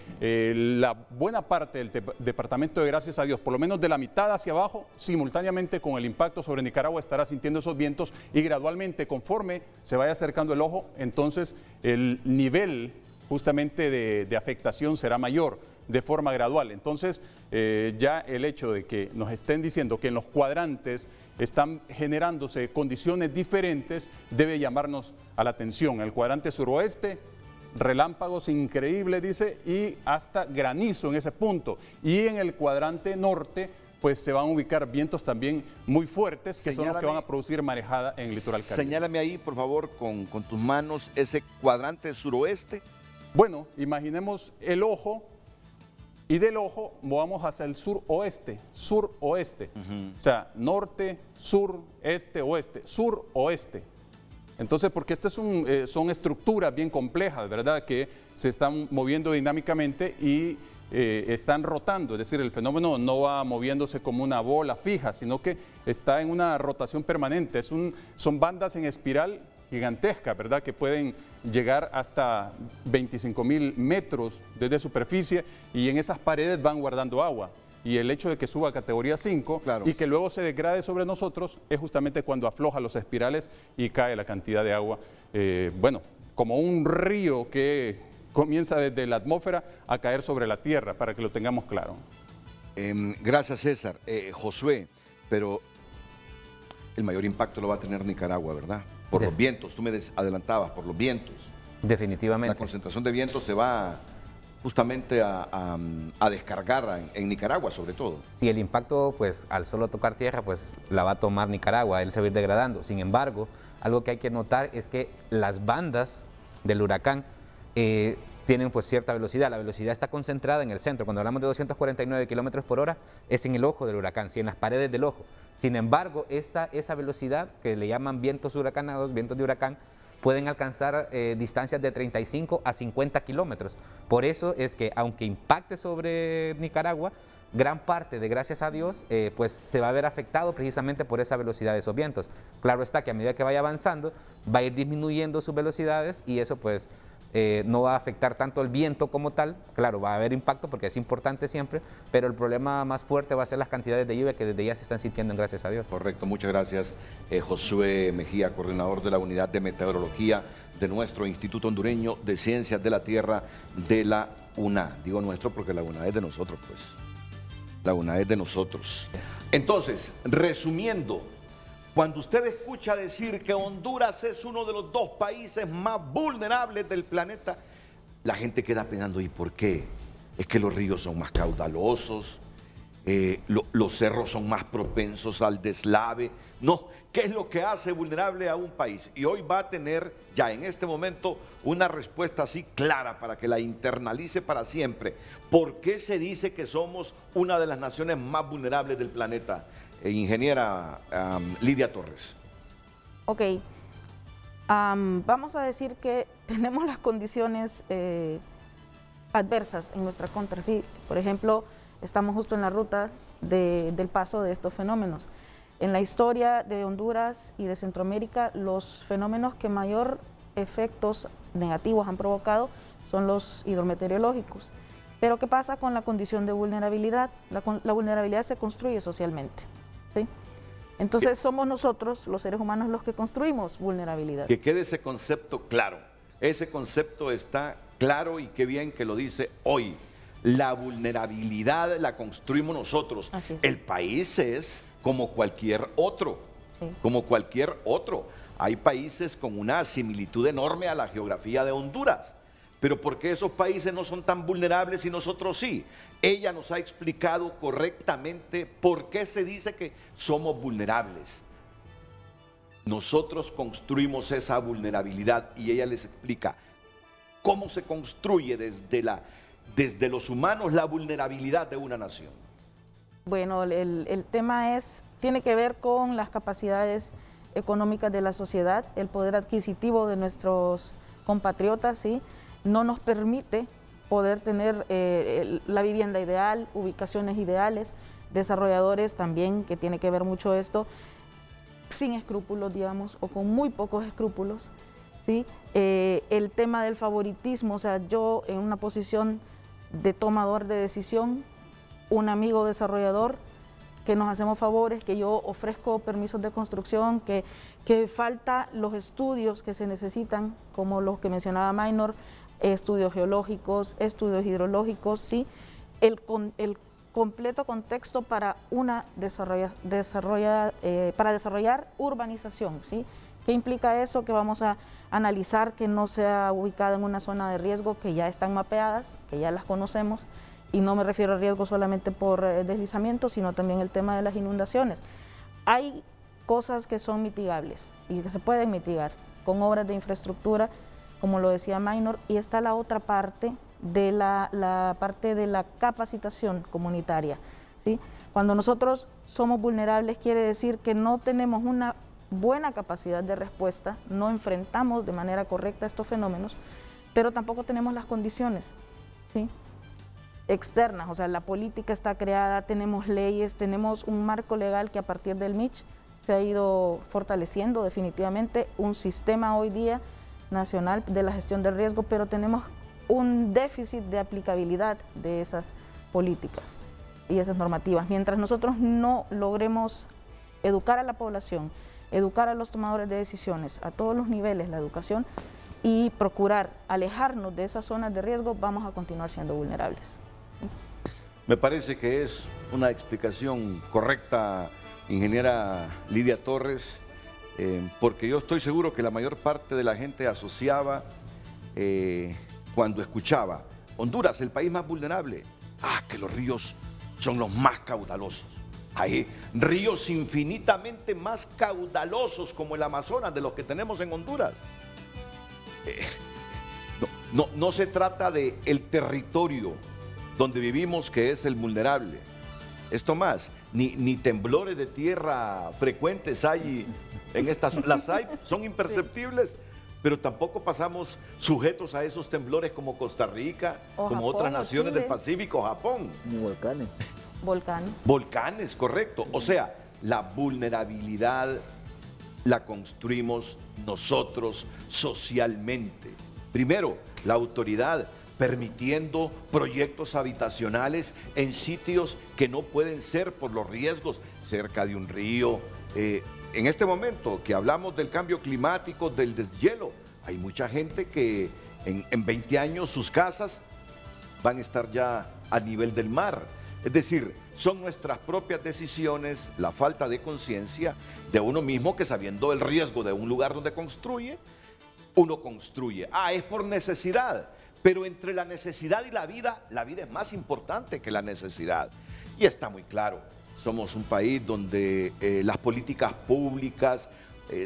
la buena parte del departamento de Gracias a Dios, por lo menos de la mitad hacia abajo, simultáneamente con el impacto sobre Nicaragua, estará sintiendo esos vientos y gradualmente, conforme se vaya acercando el ojo, entonces el nivel justamente de afectación será mayor de forma gradual. Entonces, ya el hecho de que nos estén diciendo que en los cuadrantes están generándose condiciones diferentes debe llamarnos a la atención. El cuadrante suroeste, relámpagos increíbles, dice, y hasta granizo en ese punto. Y en el cuadrante norte, pues se van a ubicar vientos también muy fuertes, que son los que van a producir marejada en el litoral caribe. Señálame ahí, por favor, con tus manos, ese cuadrante suroeste. Bueno, imaginemos el ojo y del ojo movamos hacia el suroeste, suroeste. O sea, norte, sur, este, oeste, suroeste. Entonces, porque estas son estructuras bien complejas, ¿verdad? Que se están moviendo dinámicamente y están rotando, es decir, el fenómeno no va moviéndose como una bola fija, sino que está en una rotación permanente. Son bandas en espiral gigantescas, ¿verdad? Que pueden llegar hasta 25.000 metros desde superficie y en esas paredes van guardando agua. Y el hecho de que suba a categoría 5 y que luego se degrade sobre nosotros es justamente cuando afloja los espirales y cae la cantidad de agua, bueno, como un río que comienza desde la atmósfera a caer sobre la tierra, para que lo tengamos claro. Gracias, César. Josué, pero el mayor impacto lo va a tener Nicaragua, ¿verdad? Por los vientos, tú me adelantabas, por los vientos. Definitivamente. La concentración de vientos se va justamente a descargar en Nicaragua, sobre todo. Sí, el impacto, pues, al solo tocar tierra, pues, la va a tomar Nicaragua, él se va a ir degradando. Sin embargo, algo que hay que notar es que las bandas del huracán tienen, pues, cierta velocidad. La velocidad está concentrada en el centro. Cuando hablamos de 249 kilómetros por hora, es en el ojo del huracán, sí, en las paredes del ojo. Sin embargo, esa velocidad, que le llaman vientos huracanados, vientos de huracán, pueden alcanzar distancias de 35 a 50 kilómetros. Por eso es que, aunque impacte sobre Nicaragua, gran parte de, gracias a Dios, pues se va a ver afectado precisamente por esa velocidad de esos vientos. Claro está que a medida que vaya avanzando, va a ir disminuyendo sus velocidades y eso pues no va a afectar tanto el viento como tal. Claro, va a haber impacto porque es importante siempre, pero el problema más fuerte va a ser las cantidades de lluvia que desde ya se están sintiendo, gracias a Dios. Correcto, muchas gracias, Josué Mejía, coordinador de la Unidad de Meteorología de nuestro Instituto Hondureño de Ciencias de la Tierra de la UNA. Digo nuestro porque la UNA es de nosotros, pues. La UNA es de nosotros. Entonces, resumiendo, cuando usted escucha decir que Honduras es uno de los 2 países más vulnerables del planeta, la gente queda pensando, ¿y por qué? Es que los ríos son más caudalosos, los cerros son más propensos al deslave. No, ¿qué es lo que hace vulnerable a un país? Y hoy va a tener ya en este momento una respuesta así clara para que la internalice para siempre. ¿Por qué se dice que somos una de las naciones más vulnerables del planeta? Ingeniera Lidia Torres. Ok, vamos a decir que tenemos las condiciones adversas en nuestra contra. Sí, por ejemplo, estamos justo en la ruta del paso de estos fenómenos. En la historia de Honduras y de Centroamérica, los fenómenos que mayor efectos negativos han provocado son los hidrometeorológicos. Pero ¿qué pasa con la condición de vulnerabilidad? La vulnerabilidad se construye socialmente, ¿sí? Entonces somos nosotros, los seres humanos, los que construimos vulnerabilidad. Que quede ese concepto claro. Ese concepto está claro y qué bien que lo dice hoy. La vulnerabilidad la construimos nosotros. Así es. El país es como cualquier otro, Sí. como cualquier otro. Hay países con una similitud enorme a la geografía de Honduras. Pero ¿por qué esos países no son tan vulnerables y nosotros sí? Ella nos ha explicado correctamente por qué se dice que somos vulnerables. Nosotros construimos esa vulnerabilidad y ella les explica cómo se construye desde los humanos la vulnerabilidad de una nación. Bueno, el tema tiene que ver con las capacidades económicas de la sociedad, el poder adquisitivo de nuestros compatriotas, ¿sí? No nos permite poder tener la vivienda ideal, ubicaciones ideales, desarrolladores también, que tiene que ver mucho esto, sin escrúpulos, digamos, o con muy pocos escrúpulos, ¿sí? El tema del favoritismo, o sea, yo en una posición de tomador de decisión, un amigo desarrollador, que nos hacemos favores, que yo ofrezco permisos de construcción, que falta los estudios que se necesitan, como los que mencionaba Maynor, estudios geológicos, estudios hidrológicos, ¿sí? El completo contexto para para desarrollar urbanización, ¿sí? ¿Qué implica eso? Que vamos a analizar que no sea ubicada en una zona de riesgo que ya están mapeadas, que ya las conocemos, y no me refiero a riesgo solamente por deslizamiento, sino también el tema de las inundaciones. Hay cosas que son mitigables y que se pueden mitigar con obras de infraestructura, como lo decía Maynor, y está la otra parte de la parte de la capacitación comunitaria, ¿sí? Cuando nosotros somos vulnerables quiere decir que no tenemos una buena capacidad de respuesta, no enfrentamos de manera correcta estos fenómenos, pero tampoco tenemos las condiciones, ¿sí? Externas, o sea, la política está creada, tenemos leyes, tenemos un marco legal que a partir del MICH se ha ido fortaleciendo definitivamente, un sistema hoy día nacional de la gestión del riesgo, pero tenemos un déficit de aplicabilidad de esas políticas y esas normativas. Mientras nosotros no logremos educar a la población, educar a los tomadores de decisiones, a todos los niveles, la educación, y procurar alejarnos de esas zonas de riesgo, vamos a continuar siendo vulnerables. ¿Sí? Me parece que es una explicación correcta, ingeniera Lidia Torres, porque yo estoy seguro que la mayor parte de la gente asociaba cuando escuchaba Honduras, el país más vulnerable, que los ríos son los más caudalosos. Hay ríos infinitamente más caudalosos como el Amazonas de los que tenemos en Honduras. No se trata de el territorio donde vivimos que es el vulnerable. Esto más, ni temblores de tierra frecuentes hay en estas, las hay, son imperceptibles, pero tampoco pasamos sujetos a esos temblores como Costa Rica, como Japón, otras naciones Chile. del Pacífico, Japón. Ni volcanes. Volcanes. Volcanes, correcto. O sea, la vulnerabilidad la construimos nosotros socialmente. Primero, la autoridad permitiendo proyectos habitacionales en sitios que no pueden ser por los riesgos, cerca de un río. En este momento que hablamos del cambio climático, del deshielo, hay mucha gente que en 20 años sus casas van a estar ya a nivel del mar. Es decir, son nuestras propias decisiones, la falta de conciencia de uno mismo que sabiendo el riesgo de un lugar donde construye, uno construye. Es por necesidad, pero entre la necesidad y la vida es más importante que la necesidad. Y está muy claro, somos un país donde las políticas públicas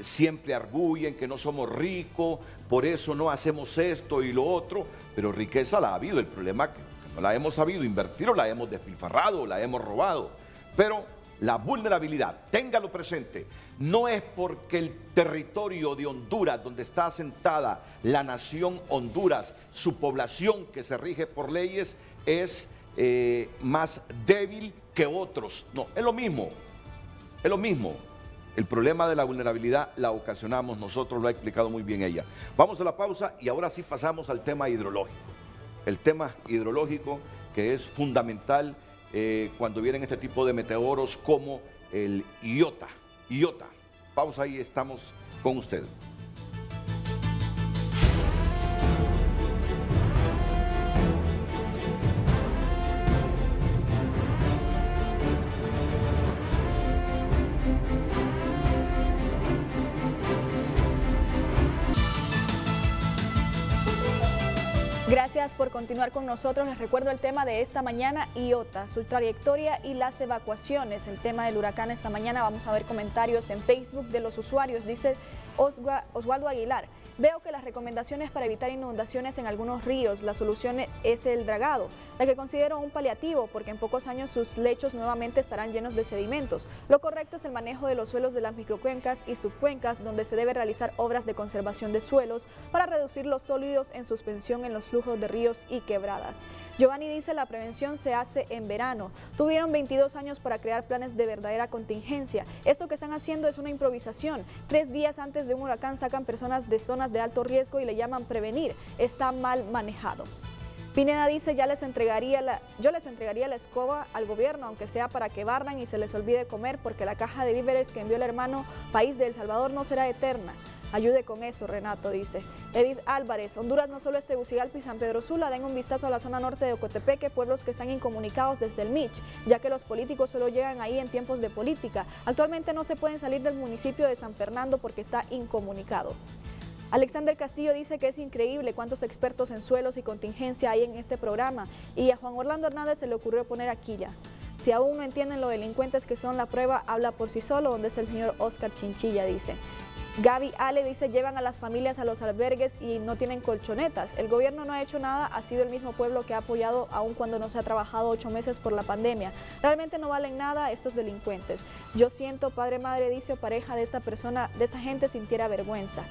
siempre arguyen que no somos ricos, por eso no hacemos esto y lo otro, pero riqueza la ha habido. El problema es que no la hemos sabido invertir o la hemos despilfarrado o la hemos robado. Pero la vulnerabilidad, téngalo presente, no es porque el territorio de Honduras, donde está asentada la nación Honduras, su población que se rige por leyes, es más débil que otros. No, es lo mismo, es lo mismo. El problema de la vulnerabilidad la ocasionamos nosotros, lo ha explicado muy bien ella. Vamos a la pausa y ahora sí pasamos al tema hidrológico. El tema hidrológico que es fundamental cuando vienen este tipo de meteoros como el Iota. Pausa y estamos con usted. Gracias por continuar con nosotros. Les recuerdo el tema de esta mañana, Iota, su trayectoria y las evacuaciones. El tema del huracán esta mañana, vamos a ver comentarios en Facebook de los usuarios. Dice Oswaldo Aguilar: veo que las recomendaciones para evitar inundaciones en algunos ríos, la solución es el dragado, la que considero un paliativo porque en pocos años sus lechos nuevamente estarán llenos de sedimentos. Lo correcto es el manejo de los suelos de las microcuencas y subcuencas, donde se debe realizar obras de conservación de suelos para reducir los sólidos en suspensión en los flujos de ríos y quebradas. Giovanni dice: la prevención se hace en verano. Tuvieron 22 años para crear planes de verdadera contingencia. Esto que están haciendo es una improvisación. 3 días antes de un huracán sacan personas de zonas de alto riesgo y le llaman prevenir. Está mal manejado. Pineda dice: yo les entregaría la escoba al gobierno, aunque sea para que barran y se les olvide comer, porque la caja de víveres que envió el hermano país de El Salvador no será eterna. Ayude con eso, Renato dice. Edith Álvarez: Honduras no solo es Tegucigalpa y San Pedro Sula, den un vistazo a la zona norte de Ocotepeque, pueblos que están incomunicados desde el Mich, ya que los políticos solo llegan ahí en tiempos de política. Actualmente no se pueden salir del municipio de San Fernando porque está incomunicado. Alexander Castillo dice que es increíble cuántos expertos en suelos y contingencia hay en este programa, y a Juan Orlando Hernández se le ocurrió poner aquí ya: si aún no entienden lo delincuentes que son, la prueba habla por sí solo. Donde está el señor Oscar Chinchilla, dice. Gaby Ale dice: llevan a las familias a los albergues y no tienen colchonetas. El gobierno no ha hecho nada, ha sido el mismo pueblo que ha apoyado aun cuando no se ha trabajado 8 meses por la pandemia. Realmente no valen nada estos delincuentes. Yo siento, padre, madre, dice, o pareja de esta persona, de esta gente sintiera vergüenza.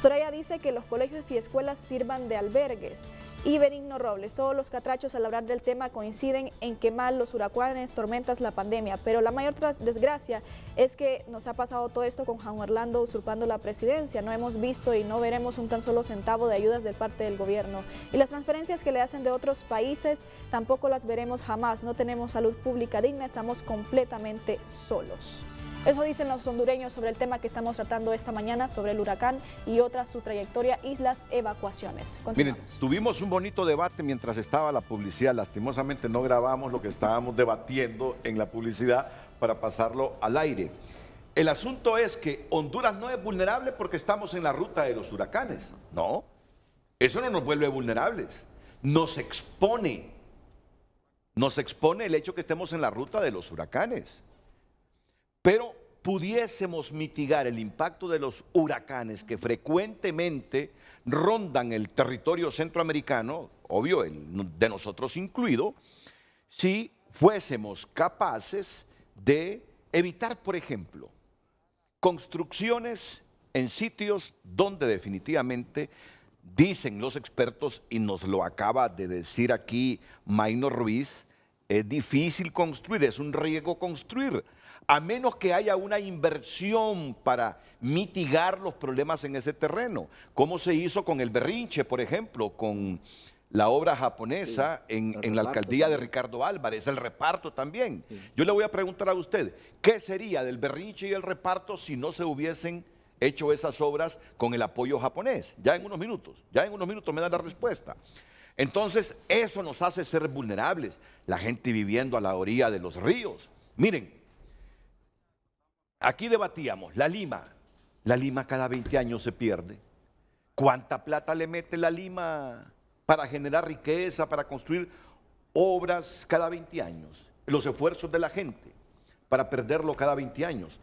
Soraya dice que los colegios y escuelas sirvan de albergues. Y Benigno Robles: todos los catrachos al hablar del tema coinciden en que mal los huracanes, tormentas, la pandemia, pero la mayor desgracia es que nos ha pasado todo esto con Juan Orlando usurpando la presidencia. No hemos visto y no veremos un tan solo centavo de ayudas de parte del gobierno. Y las transferencias que le hacen de otros países tampoco las veremos jamás. No tenemos salud pública digna, estamos completamente solos. Eso dicen los hondureños sobre el tema que estamos tratando esta mañana, sobre el huracán Iota, su trayectoria y las evacuaciones. Miren, tuvimos un bonito debate mientras estaba la publicidad. Lastimosamente no grabamos lo que estábamos debatiendo en la publicidad para pasarlo al aire. El asunto es que Honduras no es vulnerable porque estamos en la ruta de los huracanes. No, eso no nos vuelve vulnerables. Nos expone el hecho que estemos en la ruta de los huracanes. Pero pudiésemos mitigar el impacto de los huracanes que frecuentemente rondan el territorio centroamericano, obvio, de nosotros incluido, si fuésemos capaces de evitar, por ejemplo, construcciones en sitios donde definitivamente, dicen los expertos, y nos lo acaba de decir aquí Maynor Ruiz, es difícil construir, es un riesgo construir. a menos que haya una inversión para mitigar los problemas en ese terreno, como se hizo con el Berrinche, por ejemplo, con la obra japonesa en la alcaldía de Ricardo Álvarez, el reparto también. Sí. Yo le voy a preguntar a usted, ¿qué sería del Berrinche y el reparto si no se hubiesen hecho esas obras con el apoyo japonés? Ya en unos minutos me da la respuesta. Entonces, eso nos hace ser vulnerables, la gente viviendo a la orilla de los ríos. Miren, aquí debatíamos, la Lima cada 20 años se pierde. ¿Cuánta plata le mete la Lima para generar riqueza, para construir obras cada 20 años? Los esfuerzos de la gente para perderlo cada 20 años.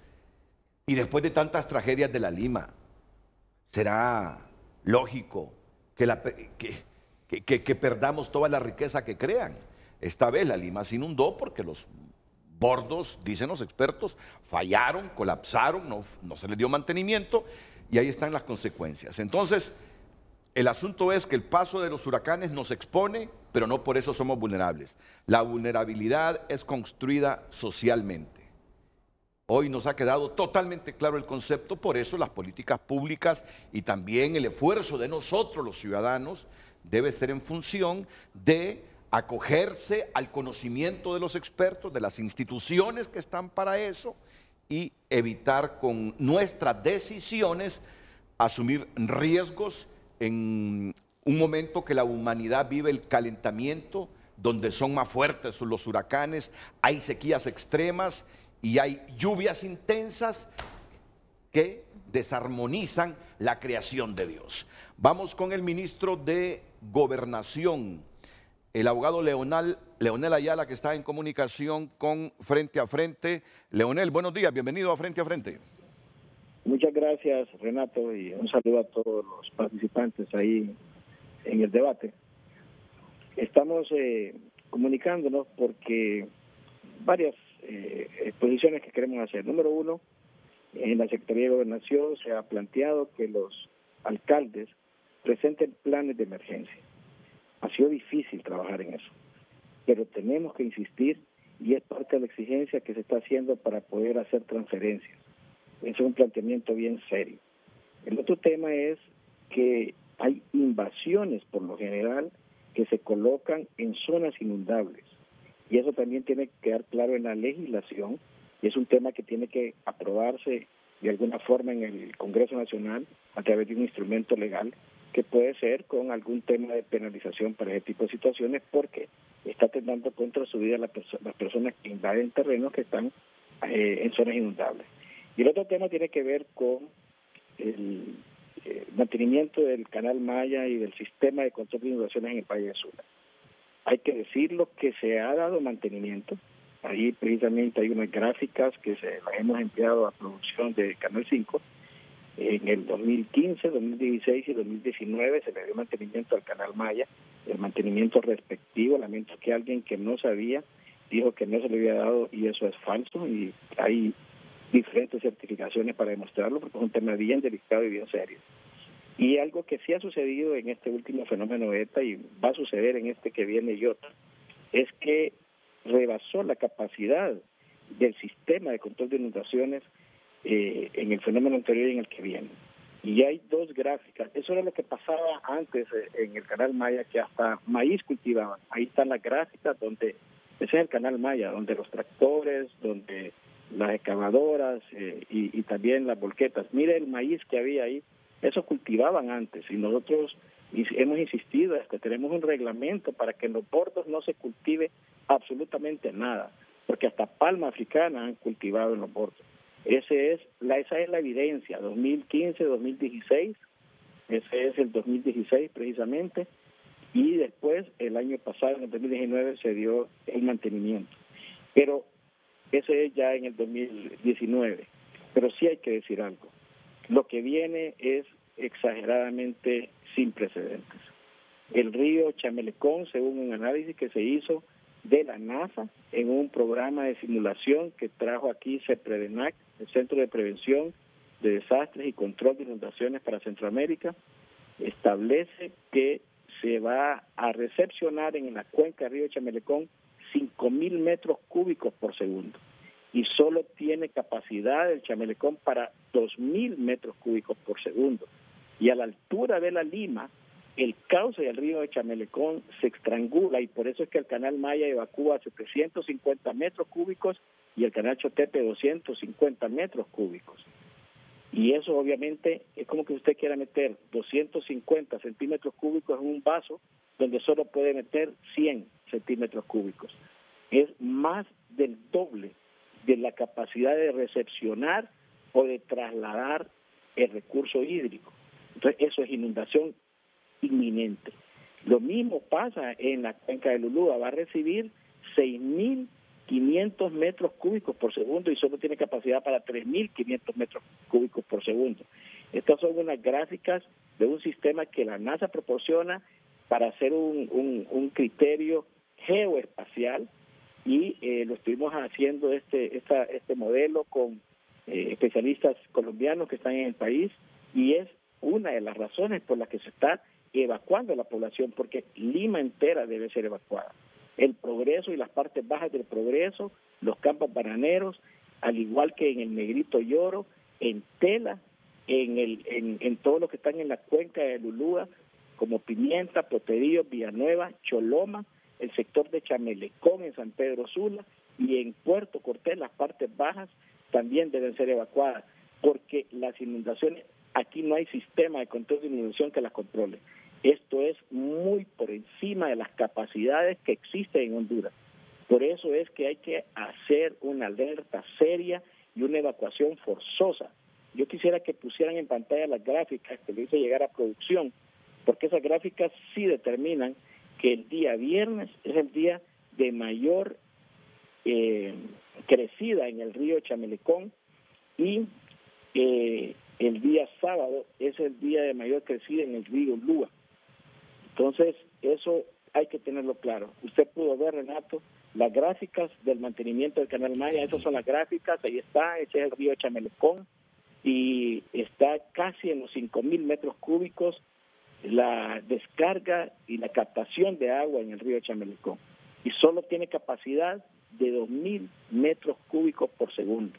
Y después de tantas tragedias de la Lima, ¿será lógico que perdamos toda la riqueza que crean? Esta vez la Lima se inundó porque los bordos, dicen los expertos, fallaron, colapsaron, no se les dio mantenimiento y ahí están las consecuencias. Entonces, el asunto es que el paso de los huracanes nos expone, pero no por eso somos vulnerables. La vulnerabilidad es construida socialmente. Hoy nos ha quedado totalmente claro el concepto, por eso las políticas públicas y también el esfuerzo de nosotros los ciudadanos debe ser en función de acogerse al conocimiento de los expertos, de las instituciones que están para eso y evitar con nuestras decisiones asumir riesgos en un momento que la humanidad vive el calentamiento, donde son más fuertes los huracanes, hay sequías extremas y hay lluvias intensas que desarmonizan la creación de Dios. Vamos con el ministro de Gobernación, el abogado Leonel Ayala, que está en comunicación con Frente a Frente. Leonel, buenos días, bienvenido a Frente a Frente. Muchas gracias, Renato, y un saludo a todos los participantes ahí en el debate. Estamos comunicándonos porque varias exposiciones que queremos hacer. Número uno, en la Secretaría de Gobernación se ha planteado que los alcaldes presenten planes de emergencia. Ha sido difícil trabajar en eso, pero tenemos que insistir y es parte de la exigencia que se está haciendo para poder hacer transferencias. Es un planteamiento bien serio. El otro tema es que hay invasiones por lo general que se colocan en zonas inundables y eso también tiene que quedar claro en la legislación y es un tema que tiene que aprobarse de alguna forma en el Congreso Nacional a través de un instrumento legal que puede ser con algún tema de penalización para ese tipo de situaciones porque está atentando contra su vida las personas que invaden terrenos que están en zonas inundables. Y el otro tema tiene que ver con el mantenimiento del Canal Maya y del sistema de control de inundaciones en el Valle de Sula. Hay que decirlo que se ha dado mantenimiento. Ahí precisamente hay unas gráficas que las hemos enviado a producción de Canal 5. En el 2015, 2016 y 2019 se le dio mantenimiento al Canal Maya, el mantenimiento respectivo. Lamento que alguien que no sabía dijo que no se le había dado y eso es falso y hay diferentes certificaciones para demostrarlo porque es un tema bien delicado y bien serio. Y algo que sí ha sucedido en este último fenómeno ETA y va a suceder en este que viene Iota es que rebasó la capacidad del sistema de control de inundaciones en el fenómeno anterior y en el que viene. Y hay dos gráficas. Eso era lo que pasaba antes en el Canal Maya, que hasta maíz cultivaban. Ahí están las gráficas donde, ese es el Canal Maya, donde los tractores, donde las excavadoras y también las volquetas. Mire el maíz que había ahí, eso cultivaban antes y nosotros hemos insistido hasta tenemos un reglamento para que en los bordos no se cultive absolutamente nada, porque hasta palma africana han cultivado en los bordos. Esa es la evidencia, 2015, 2016, ese es el 2016 precisamente, y después el año pasado, en el 2019, se dio el mantenimiento. Pero ese es ya en el 2019. Pero sí hay que decir algo. Lo que viene es exageradamente sin precedentes. El río Chamelecón, según un análisis que se hizo de la NASA en un programa de simulación que trajo aquí CEPREDENAC, el Centro de Prevención de Desastres y Control de Inundaciones para Centroamérica, establece que se va a recepcionar en la cuenca del río Chamelecón 5.000 metros cúbicos por segundo. y solo tiene capacidad el Chamelecón para 2.000 metros cúbicos por segundo. Y a la altura de la Lima, el cauce del río de Chamelecón se estrangula y por eso es que el canal Maya evacúa 750 metros cúbicos y el canal Chotepe 250 metros cúbicos. Y eso obviamente es como que usted quiera meter 250 centímetros cúbicos en un vaso donde solo puede meter 100 centímetros cúbicos. Es más del doble de la capacidad de recepcionar o de trasladar el recurso hídrico. Entonces eso es inundación inminente. Lo mismo pasa en la cuenca de Lulúa, va a recibir 6.500 metros cúbicos por segundo y solo tiene capacidad para 3.500 metros cúbicos por segundo. Estas son unas gráficas de un sistema que la NASA proporciona para hacer un criterio geoespacial y lo estuvimos haciendo este modelo con especialistas colombianos que están en el país y es una de las razones por las que se está evacuando a la población, porque Lima entera debe ser evacuada. El Progreso y las partes bajas del Progreso, los campos bananeros, al igual que en el Negrito Lloro, en Tela, en todos los que están en la cuenca de Lulúa, como Pimienta, Poterío, Villanueva, Choloma, el sector de Chamelecón en San Pedro Sula y en Puerto Cortés, las partes bajas también deben ser evacuadas, porque las inundaciones, aquí no hay sistema de control de inundación que las controle. Esto es muy por encima de las capacidades que existen en Honduras. Por eso es que hay que hacer una alerta seria y una evacuación forzosa. Yo quisiera que pusieran en pantalla las gráficas que le hice llegar a producción, porque esas gráficas sí determinan que el día viernes es el día de mayor crecida en el río Chamelecón y el día sábado es el día de mayor crecida en el río Lúa. Entonces, eso hay que tenerlo claro. Usted pudo ver, Renato, las gráficas del mantenimiento del canal Maya, esas son las gráficas, ahí está, ese es el río Chamelecón y está casi en los 5.000 metros cúbicos la descarga y la captación de agua en el río Chamelecón y solo tiene capacidad de 2.000 metros cúbicos por segundo.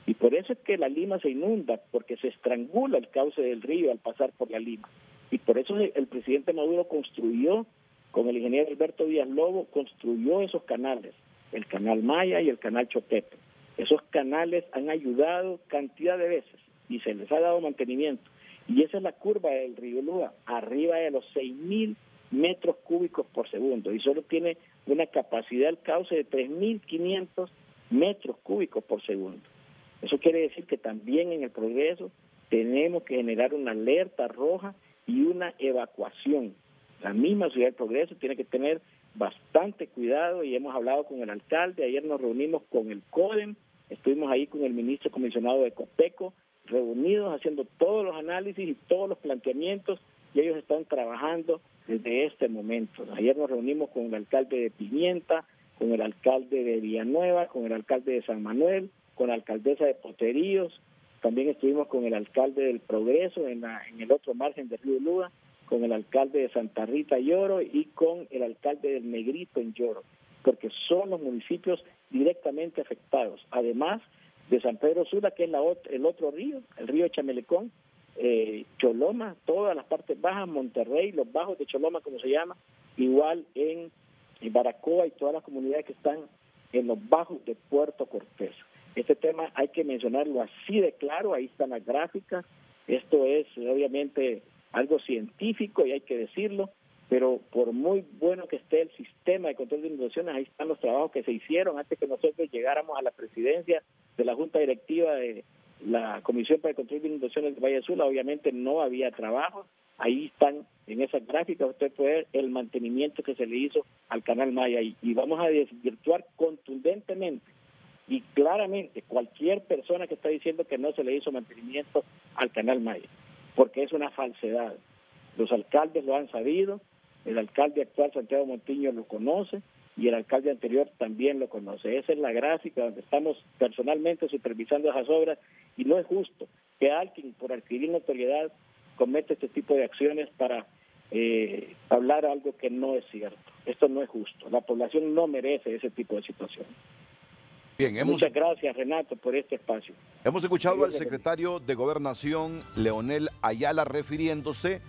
Y por eso es que la Lima se inunda, porque se estrangula el cauce del río al pasar por la Lima. Y por eso el presidente Maduro construyó, con el ingeniero Alberto Díaz Lobo, construyó esos canales, el canal Maya y el canal Chotepe. Esos canales han ayudado cantidad de veces y se les ha dado mantenimiento. Y esa es la curva del río Lúa, arriba de los 6.000 metros cúbicos por segundo y solo tiene una capacidad del cauce de 3.500 metros cúbicos por segundo. Eso quiere decir que también en el Progreso tenemos que generar una alerta roja y una evacuación. La misma Ciudad del Progreso tiene que tener bastante cuidado y hemos hablado con el alcalde, ayer nos reunimos con el CODEM, estuvimos ahí con el ministro comisionado de Copeco, reunidos haciendo todos los análisis y todos los planteamientos y ellos están trabajando desde este momento. Ayer nos reunimos con el alcalde de Pimienta, con el alcalde de Villanueva, con el alcalde de San Manuel, con la alcaldesa de Poteríos, también estuvimos con el alcalde del Progreso en el otro margen del río Lúa, con el alcalde de Santa Rita Lloro y con el alcalde del Negrito en Lloro, porque son los municipios directamente afectados, además de San Pedro Sula, que es el otro río, el río Chamelecón, Choloma, todas las partes bajas, Monterrey, los bajos de Choloma, como se llama, igual en Baracoa y todas las comunidades que están en los bajos de Puerto Cortés. Este tema hay que mencionarlo así de claro, ahí están las gráficas, esto es obviamente algo científico y hay que decirlo, pero por muy bueno que esté el sistema de control de inundaciones, ahí están los trabajos que se hicieron antes que nosotros llegáramos a la presidencia de la Junta Directiva de la Comisión para el Control de Inundaciones del Valle Sula. Obviamente no había trabajo, ahí están en esas gráficas, usted puede ver el mantenimiento que se le hizo al canal Maya y vamos a desvirtuar contundentemente y claramente cualquier persona que está diciendo que no se le hizo mantenimiento al canal Maya, porque es una falsedad. Los alcaldes lo han sabido, el alcalde actual Santiago Montiño lo conoce y el alcalde anterior también lo conoce. Esa es la gráfica donde estamos personalmente supervisando esas obras y no es justo que alguien por adquirir notoriedad cometa este tipo de acciones para hablar algo que no es cierto. Esto no es justo. La población no merece ese tipo de situaciones. Bien, Muchas gracias, Renato, por este espacio. hemos escuchado al secretario de Gobernación, Leonel Ayala, refiriéndose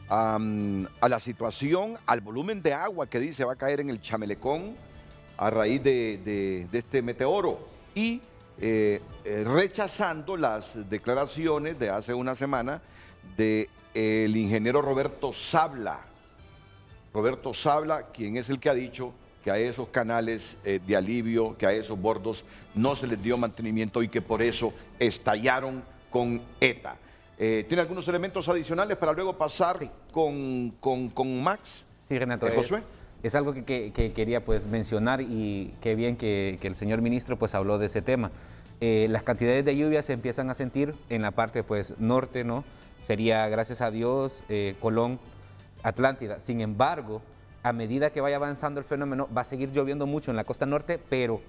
a la situación, al volumen de agua que dice va a caer en el Chamelecón a raíz de este meteoro y rechazando las declaraciones de hace una semana del ingeniero Roberto Sabla. Roberto Sabla, quien es el que ha dicho que a esos canales de alivio, que a esos bordos no se les dio mantenimiento y que por eso estallaron con ETA. ¿Tiene algunos elementos adicionales para luego pasar con Max? Sí, Renato. Josué. Es algo que quería pues mencionar y qué bien que el señor ministro pues habló de ese tema. Las cantidades de lluvia se empiezan a sentir en la parte pues norte, ¿no? Sería, gracias a Dios, Colón, Atlántida. Sin embargo, a medida que vaya avanzando el fenómeno, va a seguir lloviendo mucho en la costa norte, pero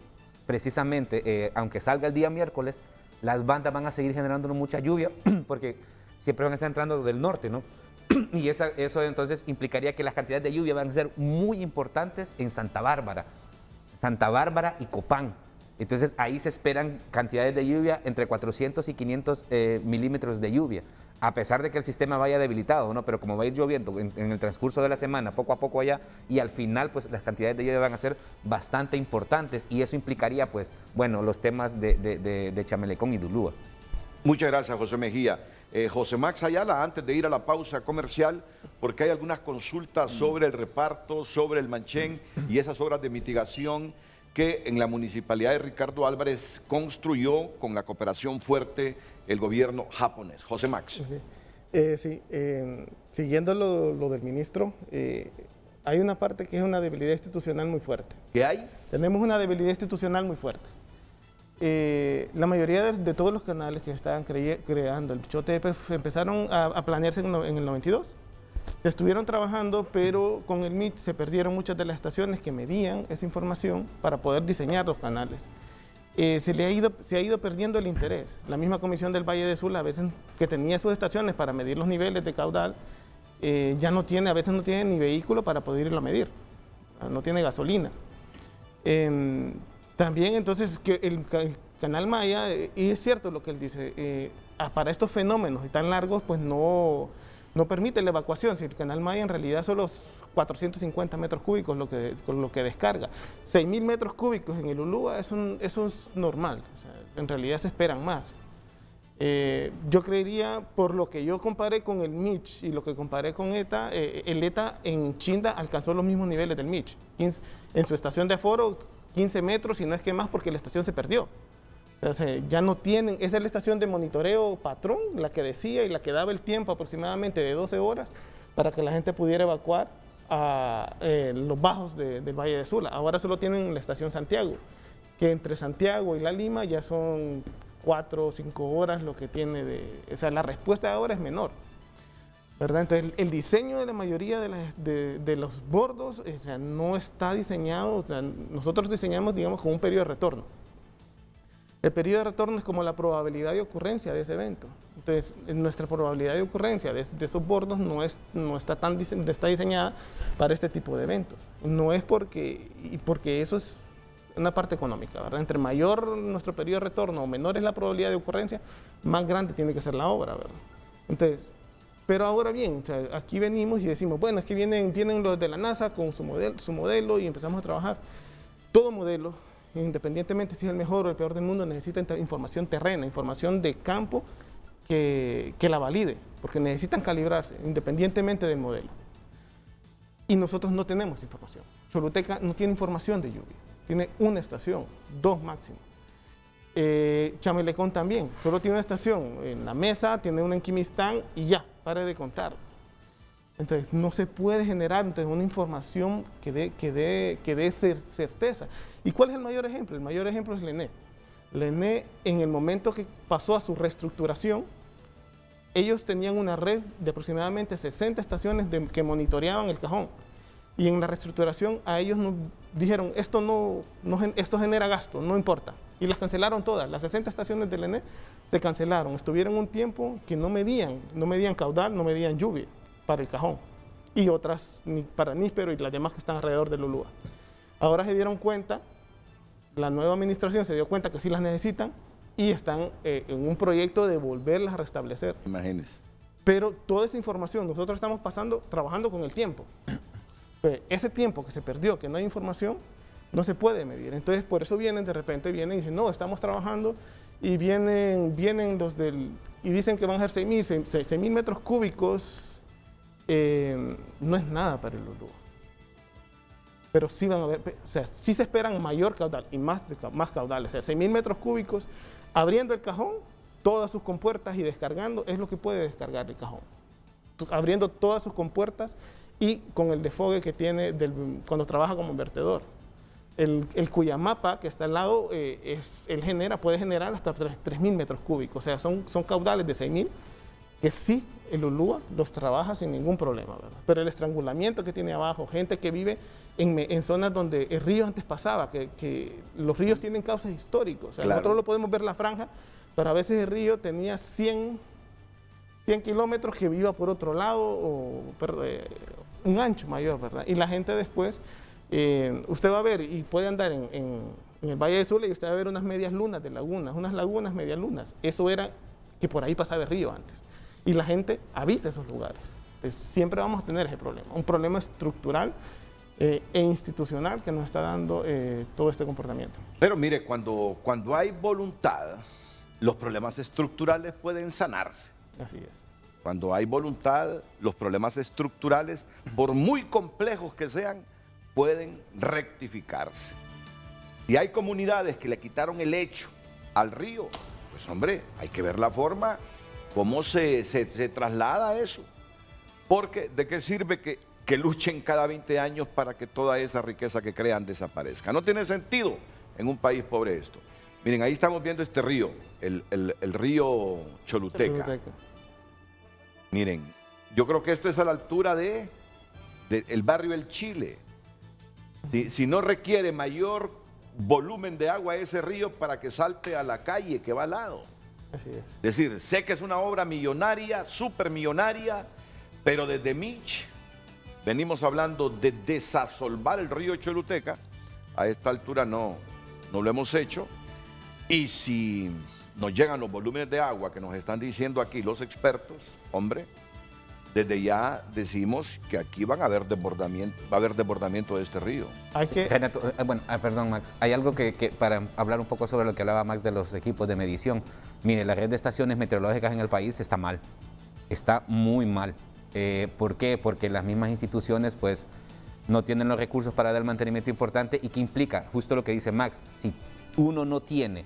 precisamente, aunque salga el día miércoles, las bandas van a seguir generando mucha lluvia porque siempre van a estar entrando del norte, ¿no? Y eso entonces implicaría que las cantidades de lluvia van a ser muy importantes en Santa Bárbara y Copán. Entonces ahí se esperan cantidades de lluvia entre 400 y 500 milímetros de lluvia, a pesar de que el sistema vaya debilitado, ¿no? Pero como va a ir lloviendo en el transcurso de la semana, poco a poco allá, y al final pues las cantidades de lluvia van a ser bastante importantes y eso implicaría pues, bueno, los temas de Chamelecón y Dulúa. Muchas gracias, José Mejía. José Max Ayala, antes de ir a la pausa comercial, porque hay algunas consultas sobre el reparto, sobre el Manchén y esas obras de mitigación que en la municipalidad de Ricardo Álvarez construyó con la cooperación fuerte el gobierno japonés. José Max. Sí, siguiendo lo del ministro, hay una parte que es una debilidad institucional muy fuerte. ¿Qué hay? Tenemos una debilidad institucional muy fuerte. La mayoría de todos los canales que estaban creando el Chotepe empezaron a planearse en el 92. Se estuvieron trabajando, pero con el MIT se perdieron muchas de las estaciones que medían esa información para poder diseñar los canales. Se ha ido perdiendo el interés. La misma Comisión del Valle de Sula, a veces que tenía sus estaciones para medir los niveles de caudal, ya no tiene, a veces no tiene ni vehículo para poder irlo a medir, no tiene gasolina. También entonces que el Canal Maya, y es cierto lo que él dice, para estos fenómenos tan largos pues no permite la evacuación. Si el Canal Maya en realidad son los 450 metros cúbicos lo que descarga. 6.000 metros cúbicos en el Ulúa, eso es normal, o sea, en realidad se esperan más. Yo creería, por lo que yo comparé con el Mitch y lo que comparé con ETA, el ETA en Chinda alcanzó los mismos niveles del Mitch. En su estación de aforo, 15 metros y no es que más porque la estación se perdió. O sea, ya no tienen, esa es la estación de monitoreo patrón, la que decía y la que daba el tiempo aproximadamente de 12 horas para que la gente pudiera evacuar a los bajos del Valle de Sula. Ahora solo tienen la estación Santiago, que entre Santiago y La Lima ya son 4 o 5 horas lo que tiene o sea, la respuesta ahora es menor, ¿verdad? Entonces el diseño de la mayoría de los bordos, o sea, no está diseñado, o sea, nosotros diseñamos, digamos, con un periodo de retorno. El periodo de retorno es como la probabilidad de ocurrencia de ese evento. Entonces, nuestra probabilidad de ocurrencia de esos bordos no está diseñada para este tipo de eventos. No es porque eso es una parte económica, ¿verdad? Entre mayor nuestro periodo de retorno o menor es la probabilidad de ocurrencia, más grande tiene que ser la obra, ¿verdad? Entonces, pero ahora bien, o sea, aquí venimos y decimos, bueno, es que vienen los de la NASA con su modelo y empezamos a trabajar. Todo modelo, independientemente si es el mejor o el peor del mundo, necesita información terrena, información de campo que la valide, porque necesitan calibrarse independientemente del modelo. Y nosotros no tenemos información. Choluteca no tiene información de lluvia, tiene una estación, 2 máximo. Chamelecón también, solo tiene una estación en La Mesa, tiene una en Quimistán y ya, pare de contar. Entonces no se puede generar una información que dé certeza. ¿Y cuál es el mayor ejemplo? El mayor ejemplo es Lené. Lené, en el momento que pasó a su reestructuración, ellos tenían una red de aproximadamente 60 estaciones que monitoreaban el cajón. Y en la reestructuración a ellos nos dijeron, esto genera gasto, no importa. Y las cancelaron todas. Las 60 estaciones de Lené se cancelaron. Estuvieron un tiempo que no medían caudal, no medían lluvia para el cajón. Y otras para Níspero y las demás que están alrededor del Ulúa. Ahora se dieron cuenta La nueva administración se dio cuenta que sí las necesitan y están en un proyecto de volverlas a restablecer. Imagínense. Pero toda esa información nosotros estamos trabajando con el tiempo. Pues ese tiempo que se perdió, que no hay información, no se puede medir. Entonces, por eso de repente vienen y dicen, no, estamos trabajando, y vienen los y dicen que van a ser 6.000 metros cúbicos, no es nada para el Ulúa. Pero sí van a ver, o sea, sí se esperan mayor caudal y más caudales. O sea, 6.000 metros cúbicos, abriendo el cajón, todas sus compuertas y descargando, es lo que puede descargar el cajón. Abriendo todas sus compuertas y con el desfogue que tiene cuando trabaja como vertedor. El Cuyamapa, que está al lado, puede generar hasta 3.000 metros cúbicos. O sea, son caudales de 6.000 que sí, el Ulúa los trabaja sin ningún problema, ¿verdad? Pero el estrangulamiento que tiene abajo, gente que vive en zonas donde el río antes pasaba, que los ríos tienen causas históricos. O sea, nosotros lo podemos ver la franja, pero a veces el río tenía 100 kilómetros que iba por otro lado, o un ancho mayor, ¿verdad? Y la gente después, usted va a ver y puede andar en el Valle de Sula y usted va a ver unas medias lunas de lagunas, unas lagunas, medias lunas. Eso era que por ahí pasaba el río antes. Y la gente habita esos lugares. Entonces, siempre vamos a tener ese problema, un problema estructural e institucional que nos está dando todo este comportamiento. Pero mire, cuando hay voluntad, los problemas estructurales pueden sanarse. Así es. Cuando hay voluntad, los problemas estructurales, por muy complejos que sean, pueden rectificarse. Si hay comunidades que le quitaron el lecho al río, pues hombre, hay que ver la forma, cómo se traslada eso. Porque ¿de qué sirve que luchen cada 20 años para que toda esa riqueza que crean desaparezca? No tiene sentido en un país pobre esto. Miren, ahí estamos viendo este río, el río Choluteca. Miren, yo creo que esto es a la altura del barrio El Chile. Si no requiere mayor volumen de agua ese río para que salte a la calle que va al lado. Así es. Es decir, sé que es una obra millonaria, súper millonaria, pero desde Mitch venimos hablando de desasolvar el río Choluteca. A esta altura no lo hemos hecho. Y si nos llegan los volúmenes de agua que nos están diciendo aquí los expertos, hombre, desde ya decimos que aquí va a haber desbordamiento de este río. Renato, perdón, Max, hay algo que para hablar un poco sobre lo que hablaba Max de los equipos de medición. Mire, la red de estaciones meteorológicas en el país está mal, está muy mal. ¿Por qué? Porque las mismas instituciones pues no tienen los recursos para dar el mantenimiento importante. ¿Y qué implica? Justo lo que dice Max, si uno no tiene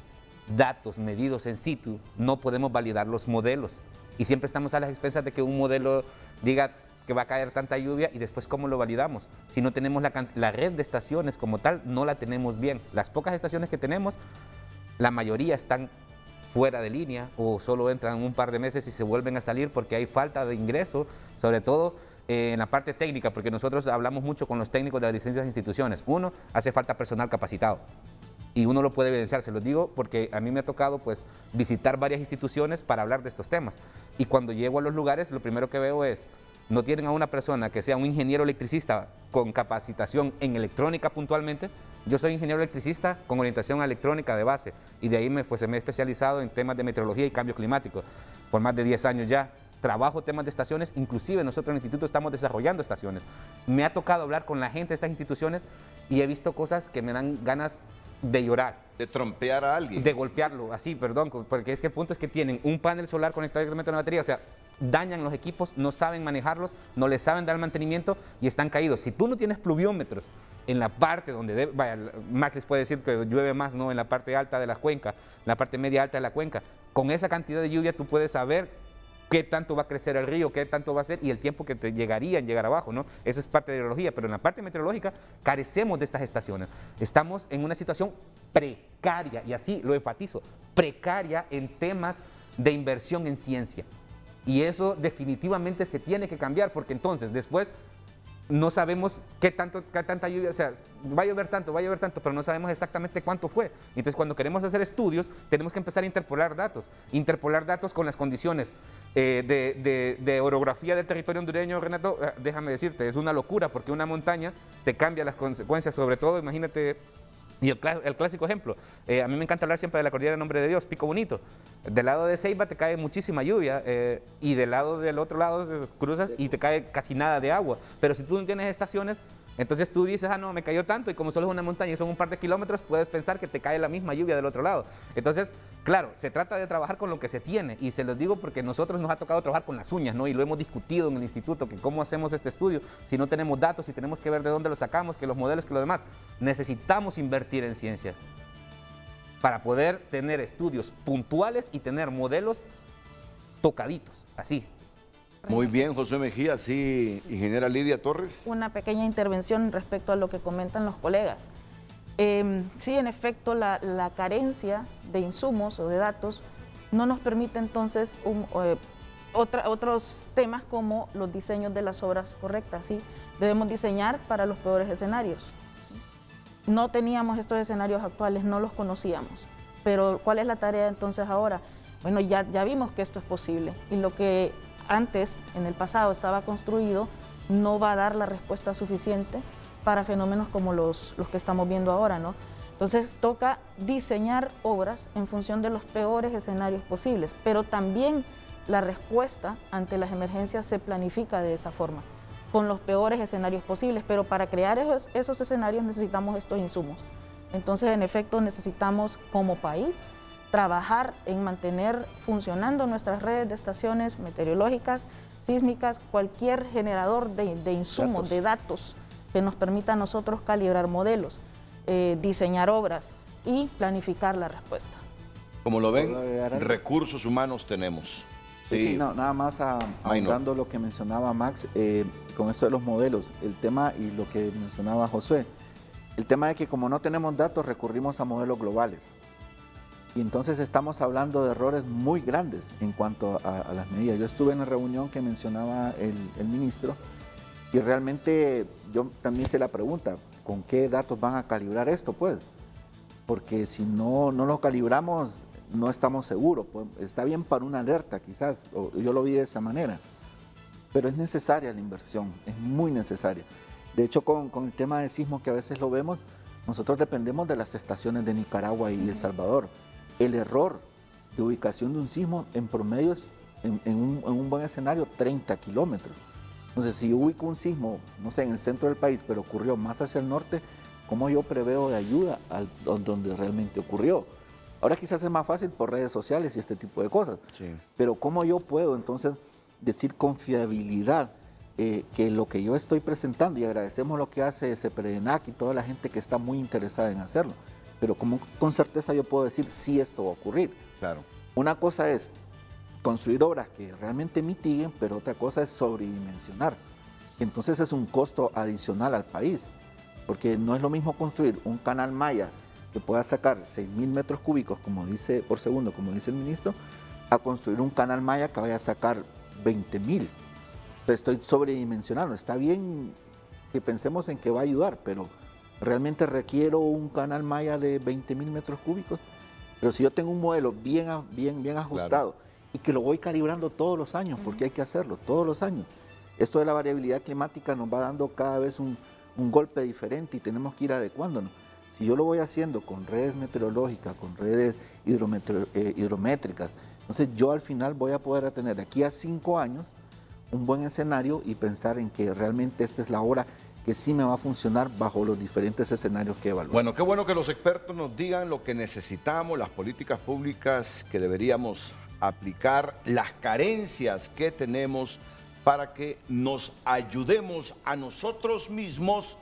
datos medidos en situ, no podemos validar los modelos. Y siempre estamos a las expensas de que un modelo diga que va a caer tanta lluvia y después ¿cómo lo validamos? Si no tenemos la red de estaciones como tal, no la tenemos bien. Las pocas estaciones que tenemos, la mayoría están fuera de línea o solo entran un par de meses y se vuelven a salir porque hay falta de ingreso, sobre todo en la parte técnica, porque nosotros hablamos mucho con los técnicos de las distintas instituciones. Uno, hace falta personal capacitado. Y uno lo puede evidenciar, se los digo porque a mí me ha tocado pues visitar varias instituciones para hablar de estos temas. Y cuando llego a los lugares, lo primero que veo es, no tienen a una persona que sea un ingeniero electricista con capacitación en electrónica puntualmente. Yo soy ingeniero electricista con orientación a electrónica de base y de ahí me he especializado en temas de meteorología y cambio climático por más de 10 años ya. Trabajo temas de estaciones, inclusive nosotros en el instituto estamos desarrollando estaciones. Me ha tocado hablar con la gente de estas instituciones y he visto cosas que me dan ganas de llorar. De trompear a alguien. De golpearlo, así, perdón, porque es que el punto es que tienen un panel solar conectado directamente a la batería, o sea, dañan los equipos, no saben manejarlos, no les saben dar mantenimiento y están caídos. Si tú no tienes pluviómetros en la parte donde Max les puede decir que llueve más, ¿no? En la parte alta de la cuenca, en la parte media alta de la cuenca, con esa cantidad de lluvia tú puedes saber qué tanto va a crecer el río, qué tanto va a ser y el tiempo que te llegaría en llegar abajo, ¿no? Eso es parte de hidrología, pero en la parte meteorológica carecemos de estas estaciones. Estamos en una situación precaria, y así lo enfatizo, precaria en temas de inversión en ciencia. Y eso definitivamente se tiene que cambiar, porque entonces después no sabemos qué tanta lluvia, o sea, va a llover tanto, pero no sabemos exactamente cuánto fue. Entonces, cuando queremos hacer estudios, tenemos que empezar a interpolar datos con las condiciones de orografía del territorio hondureño. Renato, déjame decirte, es una locura, porque una montaña te cambia las consecuencias, sobre todo, imagínate Y el clásico ejemplo, a mí me encanta hablar siempre de la cordillera Nombre de Dios, Pico Bonito. Del lado de Ceiba te cae muchísima lluvia y del otro lado cruzas y te cae casi nada de agua. Pero si tú no tienes estaciones, entonces tú dices, ah, no, me cayó tanto, y como solo es una montaña y son un par de kilómetros, puedes pensar que te cae la misma lluvia del otro lado. Entonces, claro, se trata de trabajar con lo que se tiene, y se los digo porque nosotros nos ha tocado trabajar con las uñas, ¿no? Y lo hemos discutido en el instituto, que cómo hacemos este estudio, si no tenemos datos, si tenemos que ver de dónde lo sacamos, que los modelos, que lo demás. Necesitamos invertir en ciencia para poder tener estudios puntuales y tener modelos tocaditos, así. Muy bien, José Mejía. Sí, ingeniera Lidia Torres. Una pequeña intervención respecto a lo que comentan los colegas. Sí, en efecto, la carencia de insumos o de datos no nos permite entonces otros temas como los diseños de las obras correctas. ¿Sí? Debemos diseñar para los peores escenarios. ¿Sí? No teníamos estos escenarios actuales, no los conocíamos. Pero ¿cuál es la tarea entonces ahora? Bueno, ya vimos que esto es posible, y lo que antes, en el pasado, estaba construido, no va a dar la respuesta suficiente para fenómenos como los que estamos viendo ahora, ¿no? Entonces toca diseñar obras en función de los peores escenarios posibles, pero también la respuesta ante las emergencias se planifica de esa forma, con los peores escenarios posibles, pero para crear esos escenarios necesitamos estos insumos. Entonces, en efecto, necesitamos como país trabajar en mantener funcionando nuestras redes de estaciones meteorológicas, sísmicas, cualquier generador de insumos, de datos que nos permita a nosotros calibrar modelos, diseñar obras y planificar la respuesta. Como lo ven, recursos humanos tenemos. Sí, no, nada más ahondando lo que mencionaba Max, con esto de los modelos, el tema y lo que mencionaba Josué, el tema de que como no tenemos datos recurrimos a modelos globales. Y entonces estamos hablando de errores muy grandes en cuanto a las medidas. Yo estuve en la reunión que mencionaba el ministro y realmente yo también hice la pregunta, ¿con qué datos van a calibrar esto? Pues, porque si no lo calibramos, no estamos seguros. Pues, está bien para una alerta quizás, o yo lo vi de esa manera, pero es necesaria la inversión, es muy necesaria. De hecho, con el tema de sismos que a veces lo vemos, nosotros dependemos de las estaciones de Nicaragua y El Salvador. El error de ubicación de un sismo en promedio es, en un buen escenario, 30 kilómetros. Entonces, si yo ubico un sismo, no sé, en el centro del país, pero ocurrió más hacia el norte, ¿cómo yo preveo de ayuda donde realmente ocurrió? Ahora quizás es más fácil por redes sociales y este tipo de cosas, sí. Pero ¿cómo yo puedo entonces decir con fiabilidad que lo que yo estoy presentando, y agradecemos lo que hace CEPREDENAC y toda la gente que está muy interesada en hacerlo, pero como con certeza yo puedo decir si esto va a ocurrir. Claro. Una cosa es construir obras que realmente mitiguen, pero otra cosa es sobredimensionar. Entonces es un costo adicional al país, porque no es lo mismo construir un canal Maya que pueda sacar 6.000 metros cúbicos por segundo, como dice el ministro, a construir un canal Maya que vaya a sacar 20.000. Estoy sobredimensionando. Está bien que pensemos en que va a ayudar, pero realmente requiero un canal Maya de 20.000 metros cúbicos. Pero si yo tengo un modelo bien ajustado, claro, y que lo voy calibrando todos los años, porque hay que hacerlo todos los años. Esto de la variabilidad climática nos va dando cada vez un golpe diferente y tenemos que ir adecuándonos. Si yo lo voy haciendo con redes meteorológicas, con redes hidrométricas, entonces yo al final voy a poder tener aquí a 5 años un buen escenario y pensar en que realmente esta es la hora que sí me va a funcionar bajo los diferentes escenarios que evaluamos. Bueno, qué bueno que los expertos nos digan lo que necesitamos, las políticas públicas que deberíamos aplicar, las carencias que tenemos para que nos ayudemos a nosotros mismos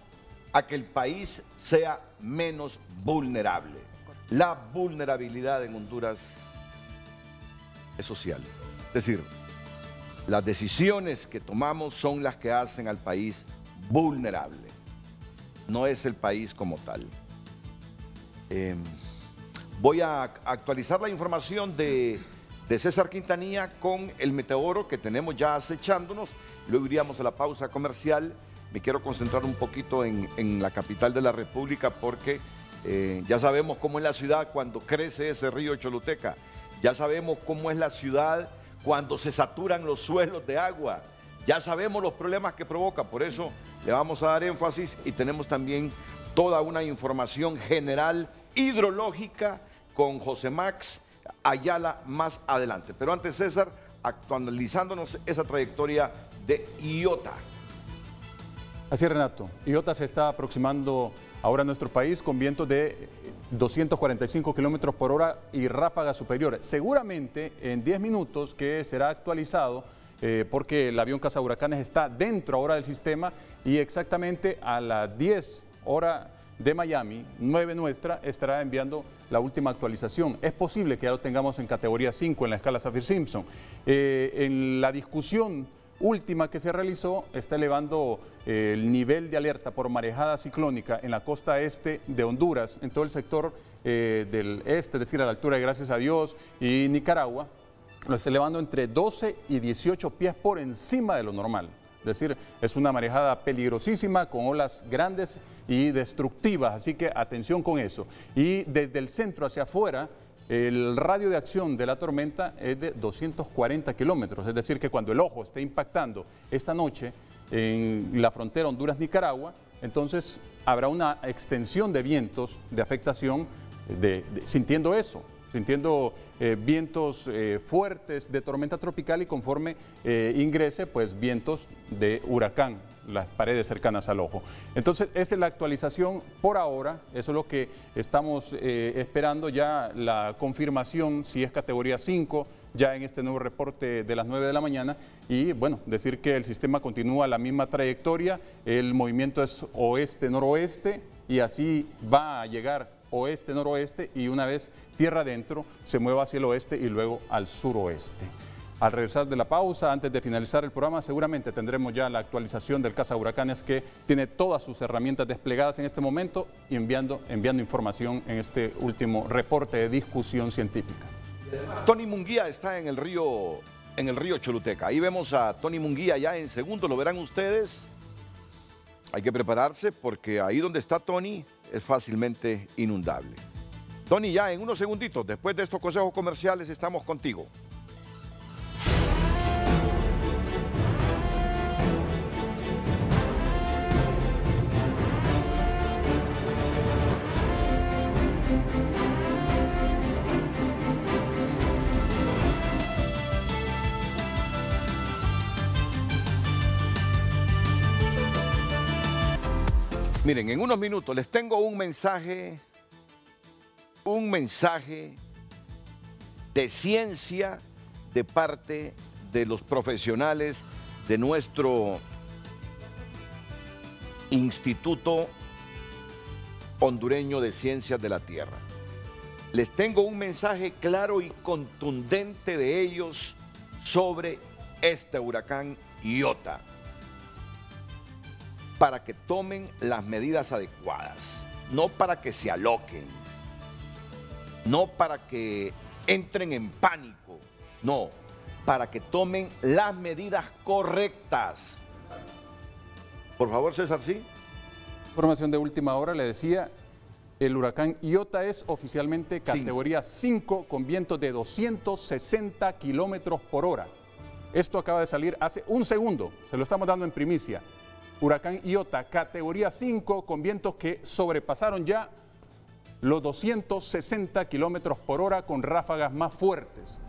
a que el país sea menos vulnerable. La vulnerabilidad en Honduras es social. Es decir, las decisiones que tomamos son las que hacen al país vulnerable. No es el país como tal. Voy a actualizar la información de César Quintanilla con el meteoro que tenemos ya acechándonos. Luego iríamos a la pausa comercial. Me quiero concentrar un poquito en la capital de la República porque ya sabemos cómo es la ciudad cuando crece ese río Choluteca. Ya sabemos cómo es la ciudad cuando se saturan los suelos de agua. Ya sabemos los problemas que provoca, por eso le vamos a dar énfasis y tenemos también toda una información general hidrológica con José Max Ayala más adelante. Pero antes, César, actualizándonos esa trayectoria de Iota. Así es, Renato. Iota se está aproximando ahora a nuestro país con vientos de 245 kilómetros por hora y ráfagas superiores. Seguramente en 10 minutos que será actualizado porque el avión cazahuracanes está dentro ahora del sistema y exactamente a las 10 horas de Miami, 9 nuestra, estará enviando la última actualización. Es posible que ya lo tengamos en categoría 5 en la escala Saffir-Simpson. En la discusión última que se realizó, está elevando el nivel de alerta por marejada ciclónica en la costa este de Honduras, en todo el sector del este, es decir, a la altura de Gracias a Dios y Nicaragua, lo está elevando entre 12 y 18 pies por encima de lo normal. Es decir, es una marejada peligrosísima con olas grandes y destructivas, así que atención con eso. Y desde el centro hacia afuera, el radio de acción de la tormenta es de 240 kilómetros, es decir, que cuando el ojo esté impactando esta noche en la frontera Honduras-Nicaragua, entonces habrá una extensión de vientos de afectación, sintiendo eso, sintiendo vientos fuertes de tormenta tropical y conforme ingrese, pues vientos de huracán, las paredes cercanas al ojo. Entonces, esta es la actualización por ahora, eso es lo que estamos esperando ya, la confirmación si es categoría 5, ya en este nuevo reporte de las 9 de la mañana y bueno, decir que el sistema continúa la misma trayectoria, el movimiento es oeste-noroeste y así va a llegar oeste-noroeste y una vez tierra adentro se mueva hacia el oeste y luego al suroeste. Al regresar de la pausa, antes de finalizar el programa, seguramente tendremos ya la actualización del cazahuracanes que tiene todas sus herramientas desplegadas en este momento y enviando información en este último reporte de discusión científica. Tony Munguía está en el río Choluteca. Ahí vemos a Tony Munguía ya en segundo, lo verán ustedes. Hay que prepararse porque ahí donde está Tony es fácilmente inundable. Tony, ya en unos segunditos, después de estos consejos comerciales, estamos contigo. Miren, en unos minutos les tengo un mensaje de ciencia de parte de los profesionales de nuestro Instituto Hondureño de Ciencias de la Tierra. Les tengo un mensaje claro y contundente de ellos sobre este huracán Iota, para que tomen las medidas adecuadas, no para que se aloquen, no para que entren en pánico, no, para que tomen las medidas correctas. Por favor, César, ¿sí? Información de última hora, le decía, el huracán Iota es oficialmente categoría 5 con vientos de 260 kilómetros por hora. Esto acaba de salir hace un segundo, se lo estamos dando en primicia. Huracán Iota, categoría 5, con vientos que sobrepasaron ya los 260 kilómetros por hora con ráfagas más fuertes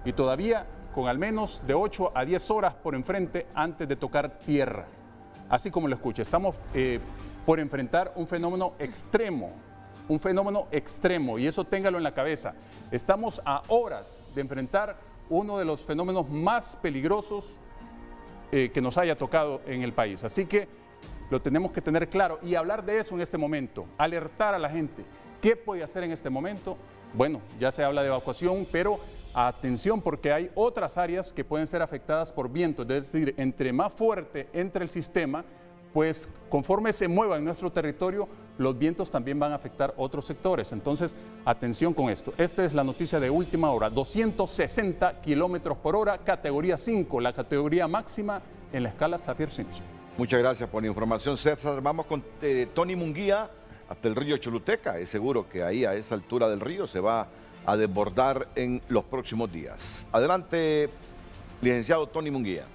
y todavía con al menos de 8 a 10 horas por enfrente antes de tocar tierra. Así como lo escucha, estamos por enfrentar un fenómeno extremo y eso téngalo en la cabeza. Estamos a horas de enfrentar uno de los fenómenos más peligrosos que nos haya tocado en el país. Así que lo tenemos que tener claro y hablar de eso en este momento, alertar a la gente. ¿Qué puede hacer en este momento? Bueno, ya se habla de evacuación, pero atención porque hay otras áreas que pueden ser afectadas por vientos, es decir, entre más fuerte entre el sistema, pues conforme se mueva en nuestro territorio, los vientos también van a afectar otros sectores. Entonces, atención con esto. Esta es la noticia de última hora. 260 kilómetros por hora, categoría 5, la categoría máxima en la escala Saffir-Simpson. Muchas gracias por la información, César. Vamos con Tony Munguía hasta el río Choluteca. Es seguro que ahí a esa altura del río se va a desbordar en los próximos días. Adelante, licenciado Tony Munguía.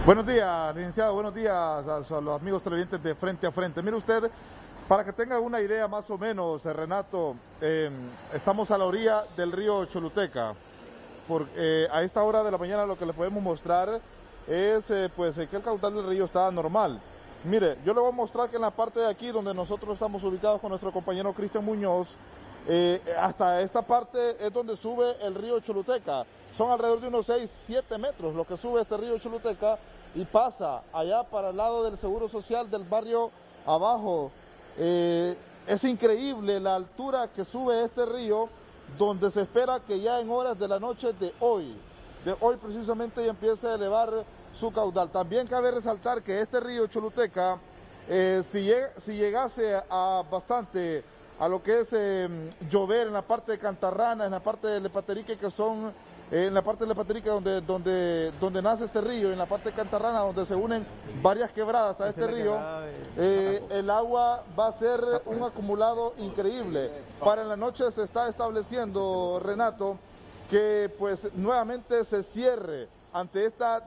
Buenos días, licenciado, buenos días a los amigos televidentes de Frente a Frente. Mire usted, para que tenga una idea más o menos, Renato, estamos a la orilla del río Choluteca. A esta hora de la mañana lo que le podemos mostrar es pues que el caudal del río está normal. Mire, yo le voy a mostrar que en la parte de aquí donde nosotros estamos ubicados con nuestro compañero Cristian Muñoz, hasta esta parte es donde sube el río Choluteca. Son alrededor de unos 6-7 metros lo que sube este río Choluteca y pasa allá para el lado del Seguro Social del barrio abajo. Es increíble la altura que sube este río, donde se espera que ya en horas de la noche de hoy precisamente ya empiece a elevar su caudal. También cabe resaltar que este río Choluteca, si llegase a bastante a lo que es llover en la parte de Cantarrana, en la parte de Lepaterique, que son en la parte de Lepaterique donde nace este río, en la parte de Cantarrana donde se unen varias quebradas a este río, el agua va a ser un acumulado increíble. Para en la noche se está estableciendo, Renato, que pues nuevamente se cierre ante esta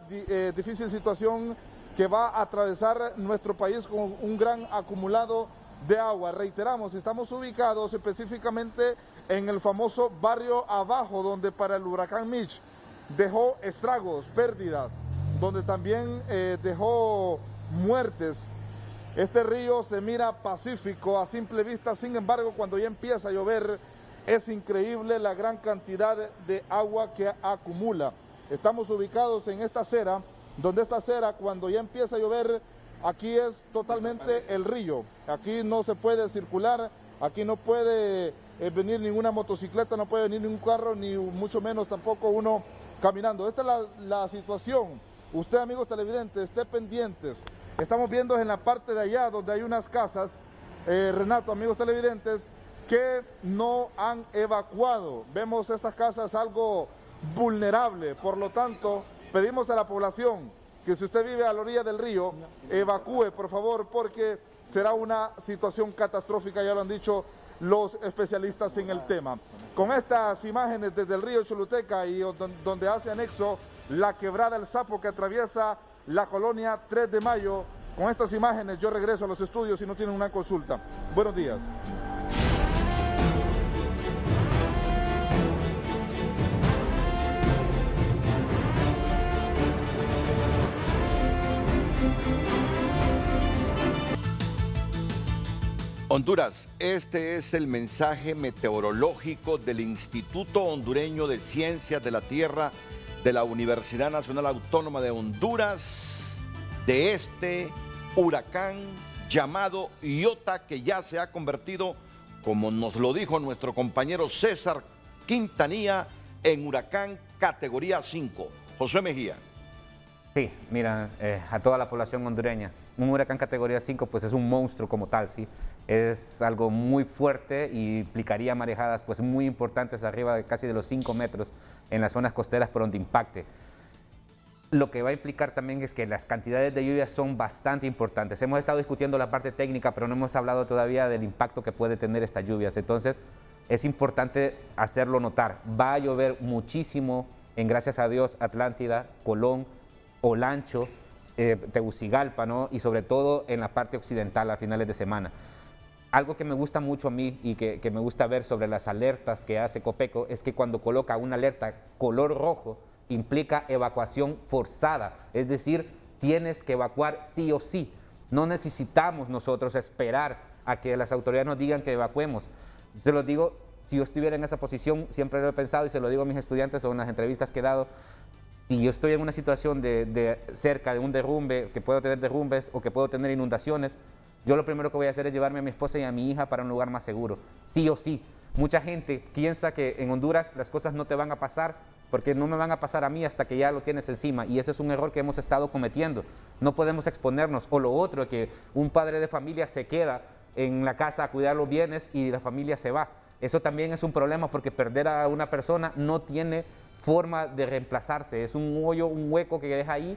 difícil situación que va a atravesar nuestro país con un gran acumulado de agua. Reiteramos, estamos ubicados específicamente en el famoso barrio abajo, donde para el huracán Mitch dejó estragos, pérdidas, donde también dejó muertes. Este río se mira pacífico a simple vista, sin embargo, cuando ya empieza a llover, es increíble la gran cantidad de agua que acumula. Estamos ubicados en esta acera, donde esta acera, cuando ya empieza a llover, aquí es totalmente el río. Aquí no se puede circular, aquí no puede venir ninguna motocicleta, no puede venir ningún carro, ni mucho menos tampoco uno caminando. Esta es la situación. Usted, amigos televidentes, esté pendientes. Estamos viendo en la parte de allá donde hay unas casas, Renato, amigos televidentes, que no han evacuado. Vemos estas casas algo vulnerable, por lo tanto, pedimos a la población que si usted vive a la orilla del río, evacúe, por favor, porque será una situación catastrófica, ya lo han dicho los especialistas en el tema. Con estas imágenes desde el río Choluteca y donde hace anexo la quebrada El Sapo que atraviesa la colonia 3 de Mayo, con estas imágenes yo regreso a los estudios si no tienen una consulta. Buenos días. Honduras, este es el mensaje meteorológico del Instituto Hondureño de Ciencias de la Tierra de la Universidad Nacional Autónoma de Honduras, de este huracán llamado Iota, que ya se ha convertido, como nos lo dijo nuestro compañero César Quintanilla, en huracán categoría 5. José Mejía. Sí, mira, a toda la población hondureña, un huracán categoría 5 pues es un monstruo como tal, ¿sí? Es algo muy fuerte y implicaría marejadas pues muy importantes arriba de casi de los 5 metros en las zonas costeras por donde impacte. Lo que va a implicar también es que las cantidades de lluvias son bastante importantes. Hemos estado discutiendo la parte técnica, pero no hemos hablado todavía del impacto que puede tener estas lluvias. Entonces, es importante hacerlo notar. Va a llover muchísimo en, gracias a Dios, Atlántida, Colón, Olancho, Tegucigalpa, ¿no? Y sobre todo en la parte occidental a finales de semana. Algo que me gusta mucho a mí y que me gusta ver sobre las alertas que hace Copeco es que cuando coloca una alerta color rojo implica evacuación forzada, es decir, tienes que evacuar sí o sí. No necesitamos nosotros esperar a que las autoridades nos digan que evacuemos. Se lo digo, si yo estuviera en esa posición, siempre lo he pensado y se lo digo a mis estudiantes o en las entrevistas que he dado. Si yo estoy en una situación de cerca de un derrumbe, que puedo tener derrumbes o que puedo tener inundaciones, yo lo primero que voy a hacer es llevarme a mi esposa y a mi hija para un lugar más seguro, sí o sí. Mucha gente piensa que en Honduras las cosas no te van a pasar porque no me van a pasar a mí hasta que ya lo tienes encima, y ese es un error que hemos estado cometiendo. No podemos exponernos. O lo otro, que un padre de familia se queda en la casa a cuidar los bienes y la familia se va. Eso también es un problema porque perder a una persona no tiene forma de reemplazarse. Es un hoyo, un hueco que deja ahí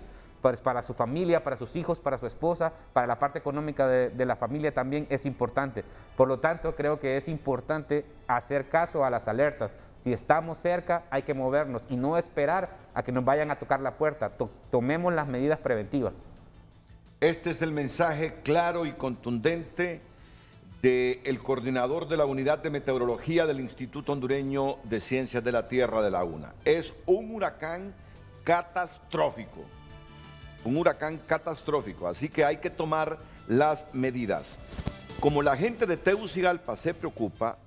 para su familia, para sus hijos, para su esposa, para la parte económica de la familia también es importante. Por lo tanto, creo que es importante hacer caso a las alertas. Si estamos cerca, hay que movernos y no esperar a que nos vayan a tocar la puerta. Tomemos las medidas preventivas. Este es el mensaje claro y contundente del coordinador de la Unidad de Meteorología del Instituto Hondureño de Ciencias de la Tierra de la UNA. Es un huracán catastrófico. Un huracán catastrófico, así que hay que tomar las medidas. Como la gente de Tegucigalpa se preocupa,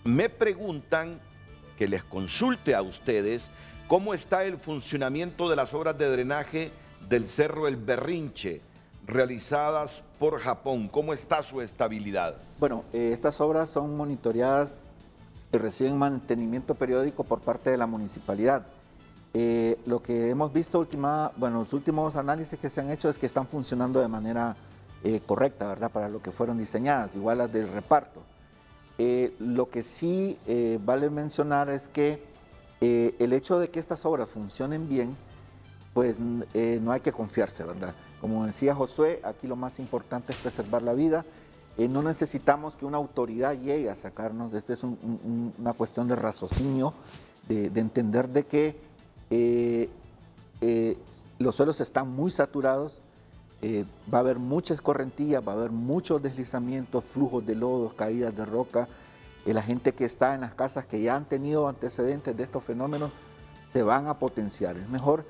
me preguntan que les consulte a ustedes cómo está el funcionamiento de las obras de drenaje del Cerro El Berrinche realizadas por Japón. ¿Cómo está su estabilidad? Bueno, estas obras son monitoreadas y reciben mantenimiento periódico por parte de la municipalidad. Lo que hemos visto los últimos análisis que se han hecho es que están funcionando de manera correcta, ¿verdad? Para lo que fueron diseñadas, igual las del reparto. Lo que sí vale mencionar es que el hecho de que estas obras funcionen bien, pues no hay que confiarse, ¿verdad? Como decía Josué, aquí lo más importante es preservar la vida. No necesitamos que una autoridad llegue a sacarnos. Esto es una cuestión de raciocinio, de entender de que los suelos están muy saturados, va a haber mucha escorrentía, va a haber muchos deslizamientos, flujos de lodos, caídas de roca. La gente que está en las casas que ya han tenido antecedentes de estos fenómenos se van a potenciar. Es mejor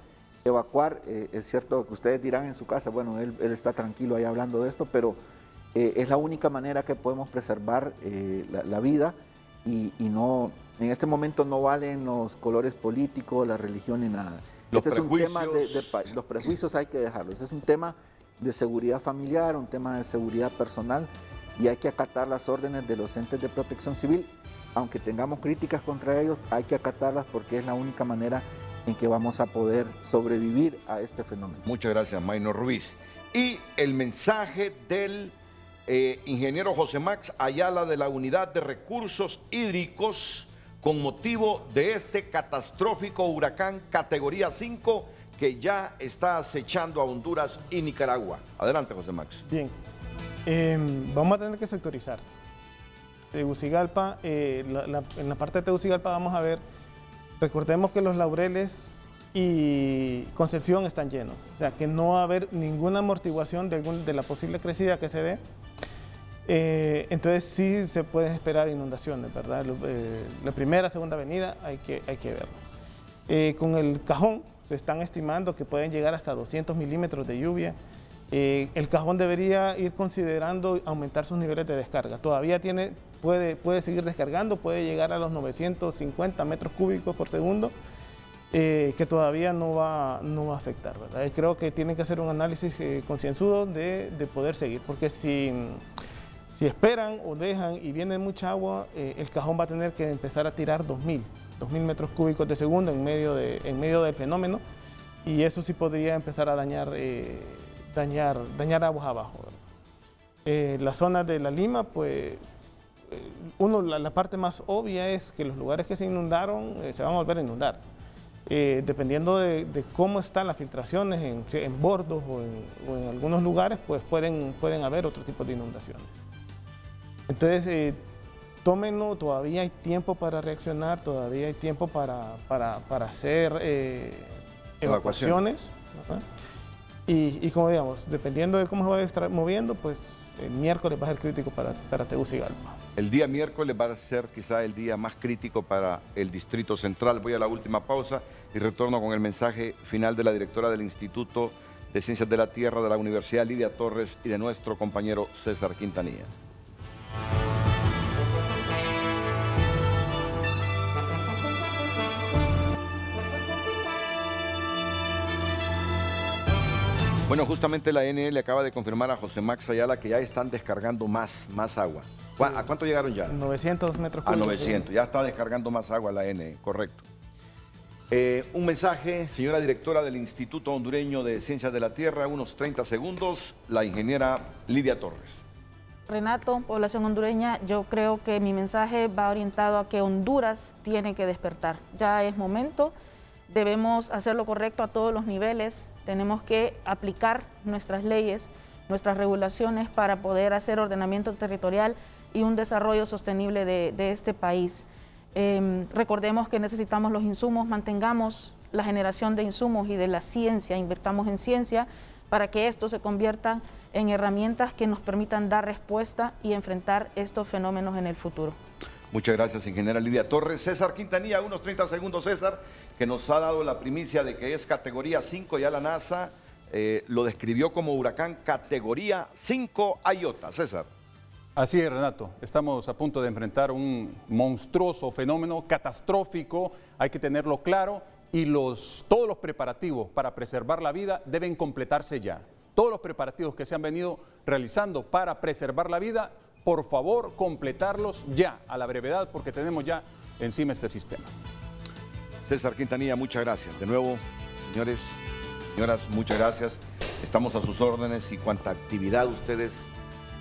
evacuar. Es cierto que ustedes dirán en su casa, bueno, él está tranquilo ahí hablando de esto, pero es la única manera que podemos preservar la vida y no, en este momento no valen los colores políticos, la religión ni nada. Este es un tema los prejuicios hay que dejarlos. Es un tema de seguridad familiar, un tema de seguridad personal y hay que acatar las órdenes de los entes de protección civil. Aunque tengamos críticas contra ellos, hay que acatarlas porque es la única manera en que vamos a poder sobrevivir a este fenómeno. Muchas gracias, Maynor Ruiz. Y el mensaje del ingeniero José Max Ayala de la Unidad de Recursos Hídricos con motivo de este catastrófico huracán categoría 5 que ya está acechando a Honduras y Nicaragua. Adelante, José Max. Bien, vamos a tener que sectorizar. Tegucigalpa, en la parte de Tegucigalpa vamos a ver, recordemos que los Laureles y Concepción están llenos, o sea que no va a haber ninguna amortiguación de la posible crecida que se dé. Entonces sí se pueden esperar inundaciones, ¿verdad? La primera, segunda avenida hay que verlo. Con el Cajón se están estimando que pueden llegar hasta 200 milímetros de lluvia. El Cajón debería ir considerando aumentar sus niveles de descarga. Todavía puede seguir descargando, puede llegar a los 950 metros cúbicos por segundo, que todavía no va a afectar, ¿verdad? Creo que tienen que hacer un análisis concienzudo de poder seguir, porque si esperan o dejan y viene mucha agua, el Cajón va a tener que empezar a tirar 2000 metros cúbicos de segundo en medio del fenómeno, y eso sí podría empezar a dañar aguas abajo. La zona de La Lima, pues, la parte más obvia es que los lugares que se inundaron se van a volver a inundar. Dependiendo de cómo están las filtraciones en bordos o en algunos lugares, pues pueden haber otro tipo de inundaciones. Entonces, tómenlo, todavía hay tiempo para reaccionar, todavía hay tiempo para hacer evacuaciones. Y como digamos, dependiendo de cómo se va a estar moviendo, pues el miércoles va a ser crítico para Tegucigalpa. El día miércoles va a ser quizá el día más crítico para el Distrito Central. Voy a la última pausa y retorno con el mensaje final de la directora del Instituto de Ciencias de la Tierra de la Universidad, Lidia Torres, y de nuestro compañero César Quintanilla. Bueno, justamente la ANE le acaba de confirmar a José Max Ayala que ya están descargando más agua. ¿A cuánto llegaron ya? 900 metros cúbicos. A 900, ya está descargando más agua la ANE, correcto. Un mensaje, señora directora del Instituto Hondureño de Ciencias de la Tierra, unos 30 segundos, la ingeniera Lidia Torres. Renato, población hondureña, yo creo que mi mensaje va orientado a que Honduras tiene que despertar. Ya es momento, debemos hacer lo correcto a todos los niveles, tenemos que aplicar nuestras leyes, nuestras regulaciones para poder hacer ordenamiento territorial y un desarrollo sostenible de este país. Recordemos que necesitamos los insumos, mantengamos la generación de insumos y de la ciencia, invertamos en ciencia para que esto se convierta en herramientas que nos permitan dar respuesta y enfrentar estos fenómenos en el futuro. Muchas gracias, ingeniera Lidia Torres. César Quintanilla, unos 30 segundos, César, que nos ha dado la primicia de que es categoría 5, ya la NASA lo describió como huracán categoría 5 Iota. César. Así es, Renato. Estamos a punto de enfrentar un monstruoso fenómeno catastrófico. Hay que tenerlo claro y todos los preparativos para preservar la vida deben completarse ya. Todos los preparativos que se han venido realizando para preservar la vida, por favor, completarlos ya, a la brevedad, porque tenemos ya encima este sistema. César Quintanilla, muchas gracias. De nuevo, señores, señoras, muchas gracias. Estamos a sus órdenes y cuanta actividad ustedes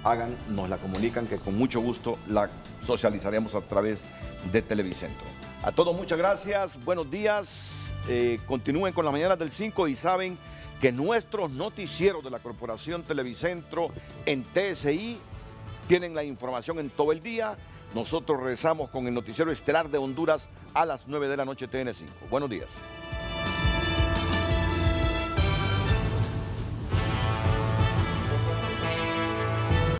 hagan, nos la comunican, que con mucho gusto la socializaremos a través de Televicentro. A todos muchas gracias, buenos días, continúen con las mañanas del 5 y saben que nuestros noticieros de la Corporación Televicentro en TSI tienen la información en todo el día. Nosotros regresamos con el noticiero estelar de Honduras a las 9 de la noche TN5. Buenos días.